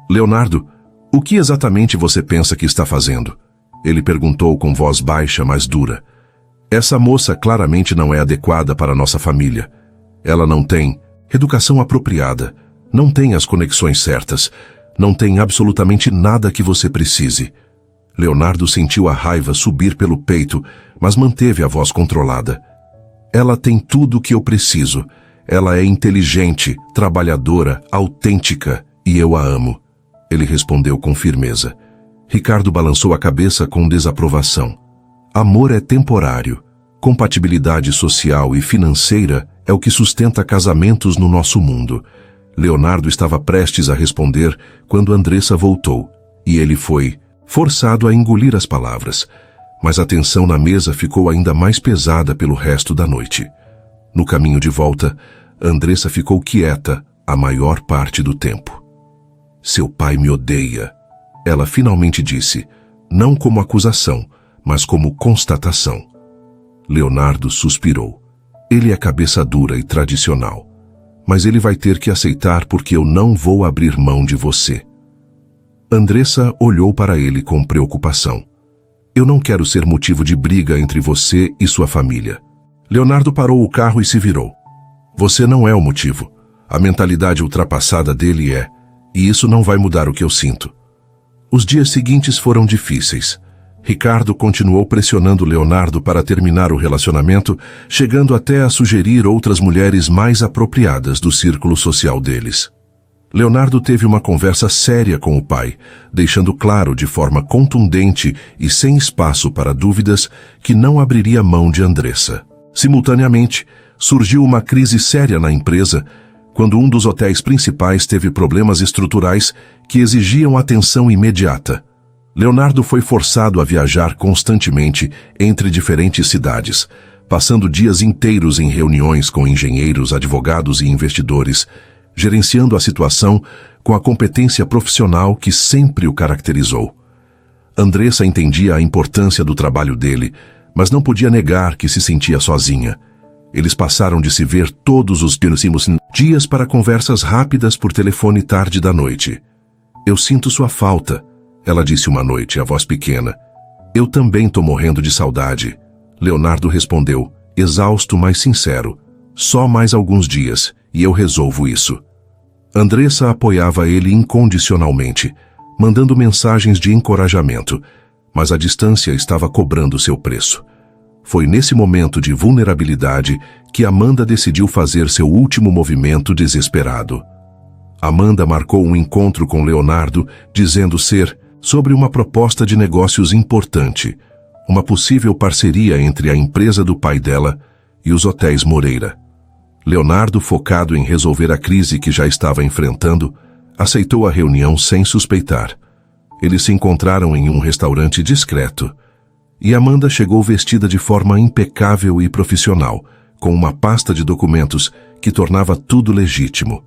Leonardo, o que exatamente você pensa que está fazendo? Ele perguntou com voz baixa, mas dura. Essa moça claramente não é adequada para nossa família. Ela não tem educação apropriada, não tem as conexões certas, não tem absolutamente nada que você precise. Leonardo sentiu a raiva subir pelo peito, mas manteve a voz controlada. Ela tem tudo o que eu preciso. Ela é inteligente, trabalhadora, autêntica, e eu a amo. Ele respondeu com firmeza. Ricardo balançou a cabeça com desaprovação. Amor é temporário. Compatibilidade social e financeira é o que sustenta casamentos no nosso mundo. Leonardo estava prestes a responder quando Andressa voltou, e ele foi forçado a engolir as palavras, mas a tensão na mesa ficou ainda mais pesada pelo resto da noite. No caminho de volta, Andressa ficou quieta a maior parte do tempo. Seu pai me odeia, ela finalmente disse, não como acusação, mas como constatação. Leonardo suspirou. Ele é cabeça dura e tradicional, mas ele vai ter que aceitar porque eu não vou abrir mão de você. Andressa olhou para ele com preocupação. Eu não quero ser motivo de briga entre você e sua família. Leonardo parou o carro e se virou. Você não é o motivo. A mentalidade ultrapassada dele é, e isso não vai mudar o que eu sinto. Os dias seguintes foram difíceis. Ricardo continuou pressionando Leonardo para terminar o relacionamento, chegando até a sugerir outras mulheres mais apropriadas do círculo social deles. Leonardo teve uma conversa séria com o pai, deixando claro de forma contundente e sem espaço para dúvidas que não abriria mão de Andressa. Simultaneamente, surgiu uma crise séria na empresa quando um dos hotéis principais teve problemas estruturais que exigiam atenção imediata. Leonardo foi forçado a viajar constantemente entre diferentes cidades, passando dias inteiros em reuniões com engenheiros, advogados e investidores, gerenciando a situação com a competência profissional que sempre o caracterizou. Andressa entendia a importância do trabalho dele, mas não podia negar que se sentia sozinha. Eles passaram de se ver todos os próximos dias para conversas rápidas por telefone tarde da noite. Eu sinto sua falta, ela disse uma noite, a voz pequena. Eu também tô morrendo de saudade. Leonardo respondeu, exausto, mas sincero. Só mais alguns dias, e eu resolvo isso. Andressa apoiava ele incondicionalmente, mandando mensagens de encorajamento, mas a distância estava cobrando seu preço. Foi nesse momento de vulnerabilidade que Amanda decidiu fazer seu último movimento desesperado. Amanda marcou um encontro com Leonardo, dizendo ser sobre uma proposta de negócios importante, uma possível parceria entre a empresa do pai dela e os hotéis Moreira. Leonardo, focado em resolver a crise que já estava enfrentando, aceitou a reunião sem suspeitar. Eles se encontraram em um restaurante discreto, e Amanda chegou vestida de forma impecável e profissional, com uma pasta de documentos que tornava tudo legítimo.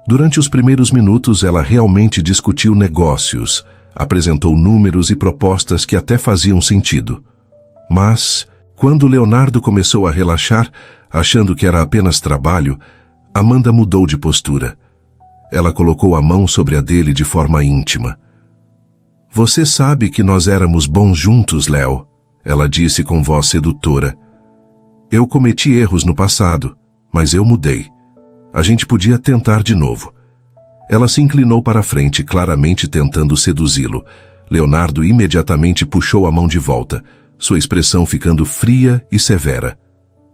Durante os primeiros minutos, ela realmente discutiu negócios, apresentou números e propostas que até faziam sentido. Mas, quando Leonardo começou a relaxar, achando que era apenas trabalho, Amanda mudou de postura. Ela colocou a mão sobre a dele de forma íntima. Você sabe que nós éramos bons juntos, Léo, ela disse com voz sedutora. Eu cometi erros no passado, mas eu mudei. A gente podia tentar de novo. Ela se inclinou para a frente, claramente tentando seduzi-lo. Leonardo imediatamente puxou a mão de volta, sua expressão ficando fria e severa.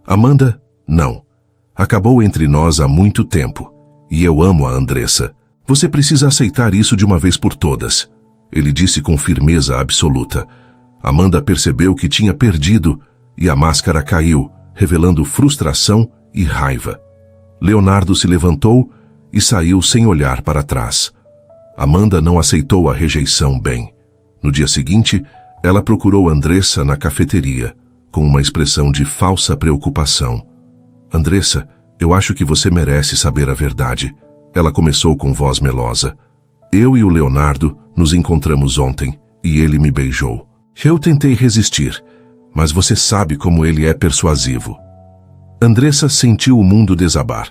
Amanda, não. Acabou entre nós há muito tempo. E eu amo a Andressa. Você precisa aceitar isso de uma vez por todas. Ele disse com firmeza absoluta. Amanda percebeu que tinha perdido e a máscara caiu, revelando frustração e raiva. Leonardo se levantou e saiu sem olhar para trás. Amanda não aceitou a rejeição bem. No dia seguinte, ela procurou Andressa na cafeteria, com uma expressão de falsa preocupação. Andressa, eu acho que você merece saber a verdade. Ela começou com voz melosa. Eu e o Leonardo nos encontramos ontem e ele me beijou. Eu tentei resistir, mas você sabe como ele é persuasivo. Andressa sentiu o mundo desabar.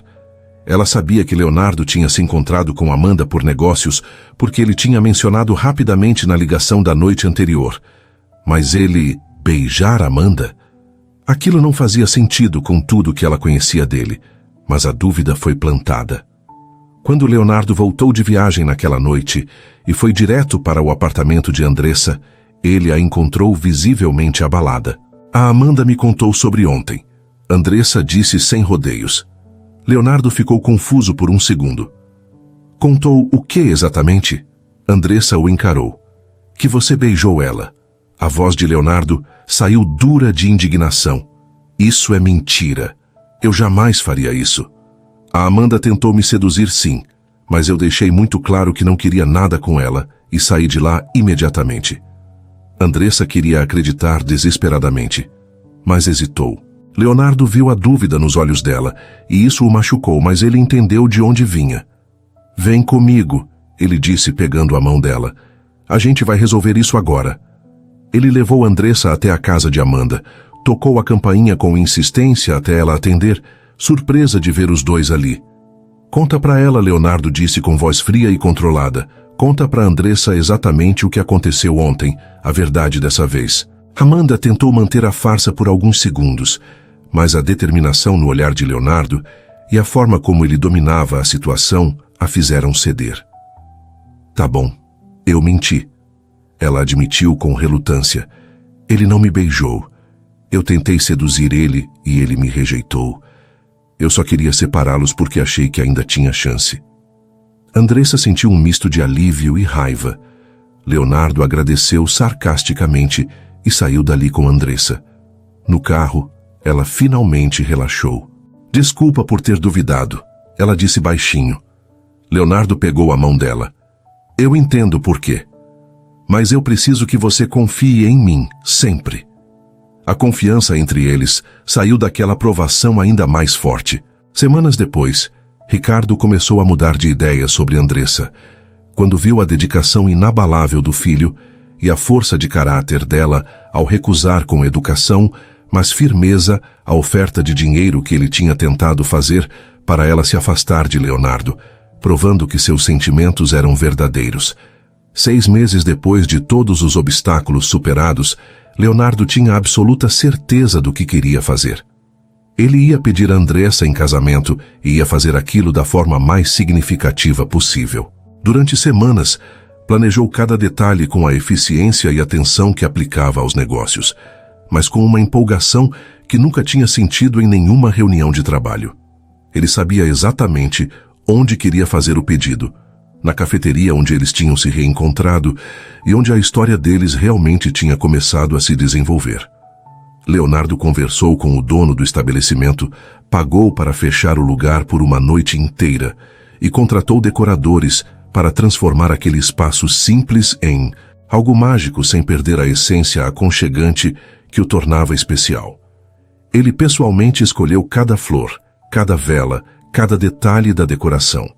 Ela sabia que Leonardo tinha se encontrado com Amanda por negócios porque ele tinha mencionado rapidamente na ligação da noite anterior. Mas ele beijar Amanda? Aquilo não fazia sentido com tudo que ela conhecia dele, mas a dúvida foi plantada. Quando Leonardo voltou de viagem naquela noite e foi direto para o apartamento de Andressa, ele a encontrou visivelmente abalada. A Amanda me contou sobre ontem. Andressa disse sem rodeios. Leonardo ficou confuso por um segundo. Contou o que exatamente? Andressa o encarou. Que você beijou ela. A voz de Leonardo saiu dura de indignação. Isso é mentira. Eu jamais faria isso. A Amanda tentou me seduzir sim, mas eu deixei muito claro que não queria nada com ela e saí de lá imediatamente. Andressa queria acreditar desesperadamente, mas hesitou. Leonardo viu a dúvida nos olhos dela e isso o machucou, mas ele entendeu de onde vinha. Vem comigo, ele disse pegando a mão dela. A gente vai resolver isso agora. Ele levou Andressa até a casa de Amanda, tocou a campainha com insistência até ela atender, surpresa de ver os dois ali. Conta pra ela, Leonardo disse com voz fria e controlada. Conta pra Andressa exatamente o que aconteceu ontem, a verdade dessa vez. Amanda tentou manter a farsa por alguns segundos, mas a determinação no olhar de Leonardo e a forma como ele dominava a situação a fizeram ceder. Tá bom, eu menti. Ela admitiu com relutância. Ele não me beijou. Eu tentei seduzir ele e ele me rejeitou. Eu só queria separá-los porque achei que ainda tinha chance. Andressa sentiu um misto de alívio e raiva. Leonardo agradeceu sarcasticamente e saiu dali com Andressa. No carro, ela finalmente relaxou. Desculpa por ter duvidado, ela disse baixinho. Leonardo pegou a mão dela. Eu entendo por quê. Mas eu preciso que você confie em mim, sempre. A confiança entre eles saiu daquela provação ainda mais forte. Semanas depois, Ricardo começou a mudar de ideia sobre Andressa. Quando viu a dedicação inabalável do filho e a força de caráter dela ao recusar com educação, mas firmeza a oferta de dinheiro que ele tinha tentado fazer para ela se afastar de Leonardo, provando que seus sentimentos eram verdadeiros. 6 meses depois de todos os obstáculos superados, Leonardo tinha absoluta certeza do que queria fazer. Ele ia pedir a Andressa em casamento e ia fazer aquilo da forma mais significativa possível. Durante semanas, planejou cada detalhe com a eficiência e atenção que aplicava aos negócios, mas com uma empolgação que nunca tinha sentido em nenhuma reunião de trabalho. Ele sabia exatamente onde queria fazer o pedido, na cafeteria onde eles tinham se reencontrado e onde a história deles realmente tinha começado a se desenvolver. Leonardo conversou com o dono do estabelecimento, pagou para fechar o lugar por uma noite inteira e contratou decoradores para transformar aquele espaço simples em algo mágico sem perder a essência aconchegante que o tornava especial. Ele pessoalmente escolheu cada flor, cada vela, cada detalhe da decoração.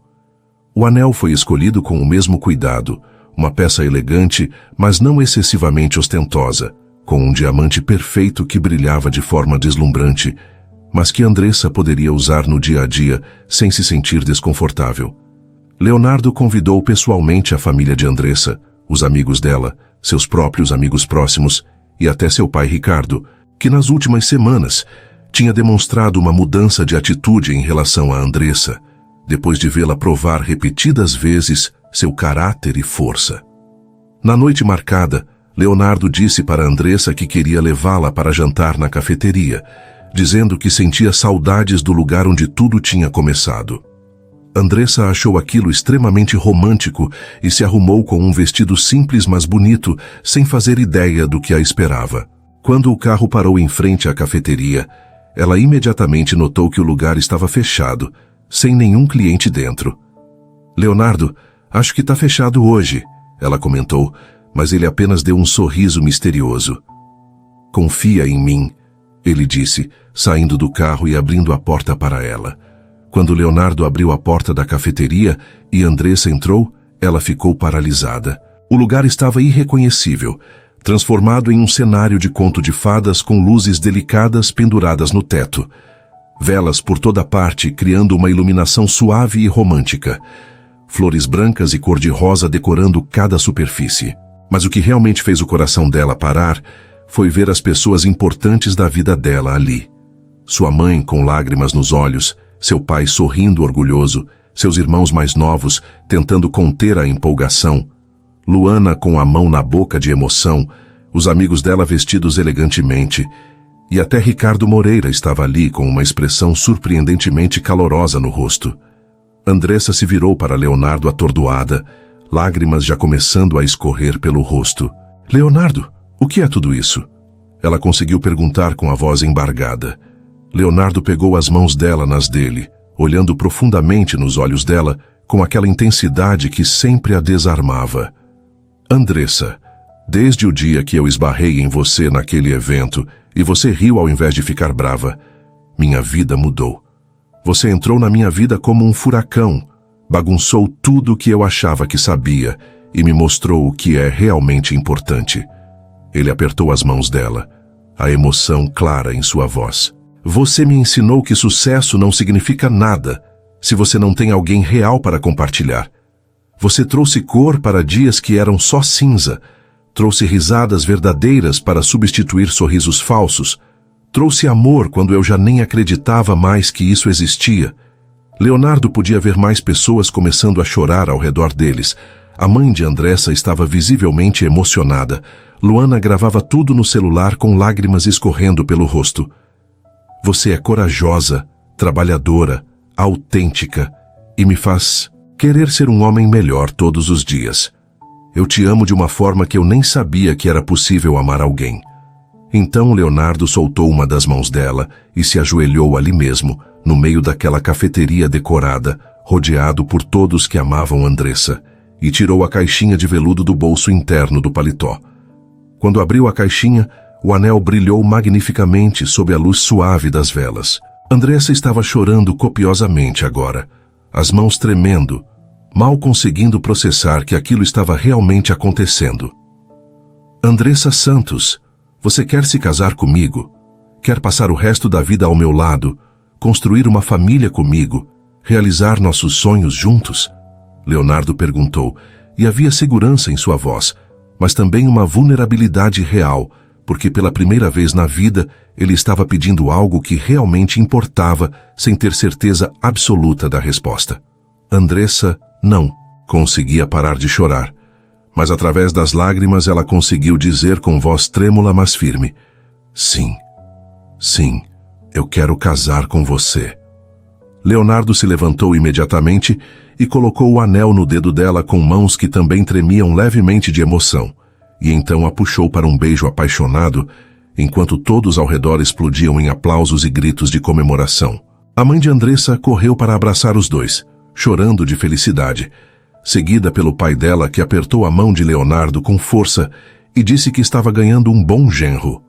O anel foi escolhido com o mesmo cuidado, uma peça elegante, mas não excessivamente ostentosa, com um diamante perfeito que brilhava de forma deslumbrante, mas que Andressa poderia usar no dia a dia sem se sentir desconfortável. Leonardo convidou pessoalmente a família de Andressa, os amigos dela, seus próprios amigos próximos e até seu pai Ricardo, que nas últimas semanas tinha demonstrado uma mudança de atitude em relação a Andressa, depois de vê-la provar repetidas vezes seu caráter e força. Na noite marcada, Leonardo disse para Andressa que queria levá-la para jantar na cafeteria, dizendo que sentia saudades do lugar onde tudo tinha começado. Andressa achou aquilo extremamente romântico e se arrumou com um vestido simples mas bonito, sem fazer ideia do que a esperava. Quando o carro parou em frente à cafeteria, ela imediatamente notou que o lugar estava fechado, sem nenhum cliente dentro. "Leonardo, acho que está fechado hoje", ela comentou, mas ele apenas deu um sorriso misterioso. "Confia em mim", ele disse, saindo do carro e abrindo a porta para ela. Quando Leonardo abriu a porta da cafeteria e Andressa entrou, ela ficou paralisada. O lugar estava irreconhecível, transformado em um cenário de conto de fadas com luzes delicadas penduradas no teto. Velas por toda parte, criando uma iluminação suave e romântica. Flores brancas e cor-de-rosa decorando cada superfície. Mas o que realmente fez o coração dela parar foi ver as pessoas importantes da vida dela ali. Sua mãe com lágrimas nos olhos, seu pai sorrindo orgulhoso, seus irmãos mais novos tentando conter a empolgação, Luana com a mão na boca de emoção, os amigos dela vestidos elegantemente, e até Ricardo Moreira estava ali com uma expressão surpreendentemente calorosa no rosto. Andressa se virou para Leonardo atordoada, lágrimas já começando a escorrer pelo rosto. "Leonardo, o que é tudo isso?" Ela conseguiu perguntar com a voz embargada. Leonardo pegou as mãos dela nas dele, olhando profundamente nos olhos dela com aquela intensidade que sempre a desarmava. "Andressa, desde o dia que eu esbarrei em você naquele evento e você riu ao invés de ficar brava, minha vida mudou. Você entrou na minha vida como um furacão, bagunçou tudo o que eu achava que sabia e me mostrou o que é realmente importante." Ele apertou as mãos dela, a emoção clara em sua voz. "Você me ensinou que sucesso não significa nada se você não tem alguém real para compartilhar. Você trouxe cor para dias que eram só cinza, trouxe risadas verdadeiras para substituir sorrisos falsos, trouxe amor quando eu já nem acreditava mais que isso existia." Leonardo podia ver mais pessoas começando a chorar ao redor deles. A mãe de Andressa estava visivelmente emocionada. Luana gravava tudo no celular com lágrimas escorrendo pelo rosto. "Você é corajosa, trabalhadora, autêntica e me faz querer ser um homem melhor todos os dias. Eu te amo de uma forma que eu nem sabia que era possível amar alguém." Então Leonardo soltou uma das mãos dela e se ajoelhou ali mesmo, no meio daquela cafeteria decorada, rodeado por todos que amavam Andressa, e tirou a caixinha de veludo do bolso interno do paletó. Quando abriu a caixinha, o anel brilhou magnificamente sob a luz suave das velas. Andressa estava chorando copiosamente agora, as mãos tremendo, mal conseguindo processar que aquilo estava realmente acontecendo. "Andressa Santos, você quer se casar comigo? Quer passar o resto da vida ao meu lado, construir uma família comigo, realizar nossos sonhos juntos? Leonardo perguntou, e havia segurança em sua voz, mas também uma vulnerabilidade real, porque pela primeira vez na vida ele estava pedindo algo que realmente importava, sem ter certeza absoluta da resposta. Andressa não conseguia parar de chorar, mas através das lágrimas ela conseguiu dizer com voz trêmula mas firme: sim, sim, eu quero casar com você. Leonardo se levantou imediatamente e colocou o anel no dedo dela com mãos que também tremiam levemente de emoção, e então a puxou para um beijo apaixonado, enquanto todos ao redor explodiam em aplausos e gritos de comemoração. A mãe de Andressa correu para abraçar os dois, chorando de felicidade, seguida pelo pai dela, que apertou a mão de Leonardo com força e disse que estava ganhando um bom genro.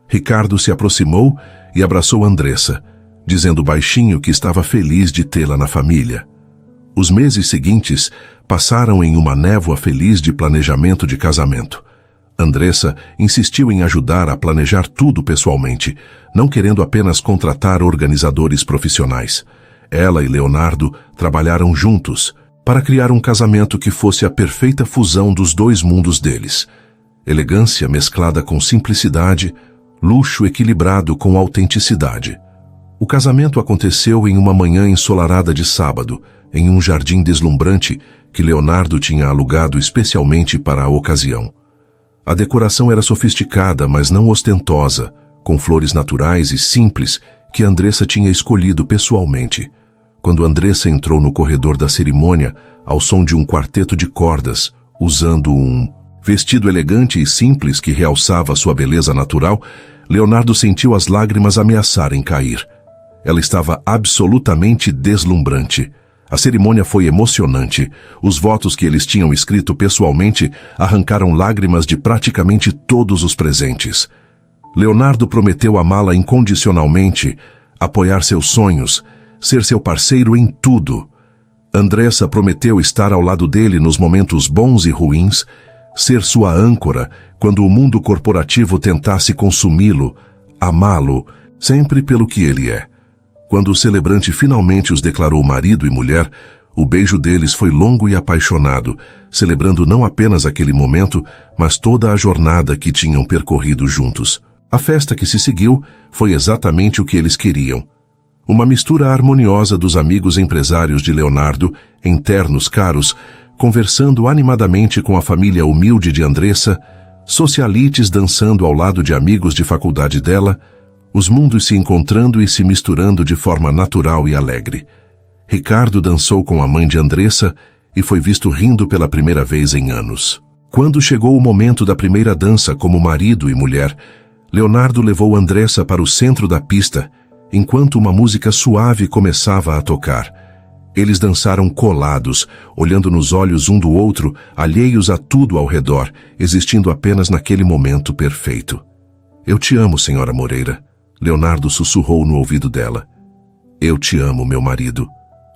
Ricardo se aproximou e abraçou Andressa, dizendo baixinho que estava feliz de tê-la na família. Os meses seguintes passaram em uma névoa feliz de planejamento de casamento. Andressa insistiu em ajudar a planejar tudo pessoalmente, não querendo apenas contratar organizadores profissionais. Ela e Leonardo trabalharam juntos para criar um casamento que fosse a perfeita fusão dos dois mundos deles. Elegância mesclada com simplicidade, luxo equilibrado com autenticidade. O casamento aconteceu em uma manhã ensolarada de sábado, em um jardim deslumbrante que Leonardo tinha alugado especialmente para a ocasião. A decoração era sofisticada, mas não ostentosa, com flores naturais e simples que Andressa tinha escolhido pessoalmente. Quando Andressa entrou no corredor da cerimônia, ao som de um quarteto de cordas, usando um vestido elegante e simples que realçava sua beleza natural, Leonardo sentiu as lágrimas ameaçarem cair. Ela estava absolutamente deslumbrante. A cerimônia foi emocionante. Os votos que eles tinham escrito pessoalmente arrancaram lágrimas de praticamente todos os presentes. Leonardo prometeu amá-la incondicionalmente, apoiar seus sonhos, ser seu parceiro em tudo. Andressa prometeu estar ao lado dele nos momentos bons e ruins, ser sua âncora quando o mundo corporativo tentasse consumi-lo, amá-lo, sempre pelo que ele é. Quando o celebrante finalmente os declarou marido e mulher, o beijo deles foi longo e apaixonado, celebrando não apenas aquele momento, mas toda a jornada que tinham percorrido juntos. A festa que se seguiu foi exatamente o que eles queriam. Uma mistura harmoniosa dos amigos empresários de Leonardo, em ternos caros, conversando animadamente com a família humilde de Andressa, socialites dançando ao lado de amigos de faculdade dela, os mundos se encontrando e se misturando de forma natural e alegre. Ricardo dançou com a mãe de Andressa e foi visto rindo pela primeira vez em anos. Quando chegou o momento da primeira dança como marido e mulher, Leonardo levou Andressa para o centro da pista, enquanto uma música suave começava a tocar. Eles dançaram colados, olhando nos olhos um do outro, alheios a tudo ao redor, existindo apenas naquele momento perfeito. "Eu te amo, senhora Moreira", Leonardo sussurrou no ouvido dela. "Eu te amo, meu marido",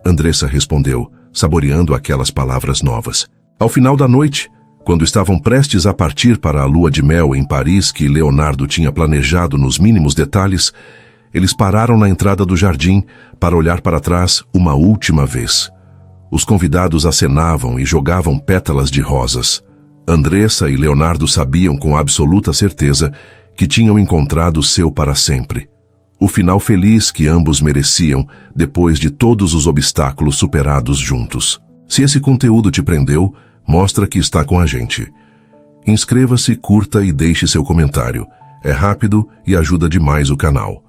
Andressa respondeu, saboreando aquelas palavras novas. Ao final da noite, quando estavam prestes a partir para a lua de mel em Paris, que Leonardo tinha planejado nos mínimos detalhes, eles pararam na entrada do jardim para olhar para trás uma última vez. Os convidados acenavam e jogavam pétalas de rosas. Andressa e Leonardo sabiam com absoluta certeza que tinham encontrado o seu para sempre. O final feliz que ambos mereciam depois de todos os obstáculos superados juntos. Se esse conteúdo te prendeu, mostra que está com a gente. Inscreva-se, curta e deixe seu comentário. É rápido e ajuda demais o canal.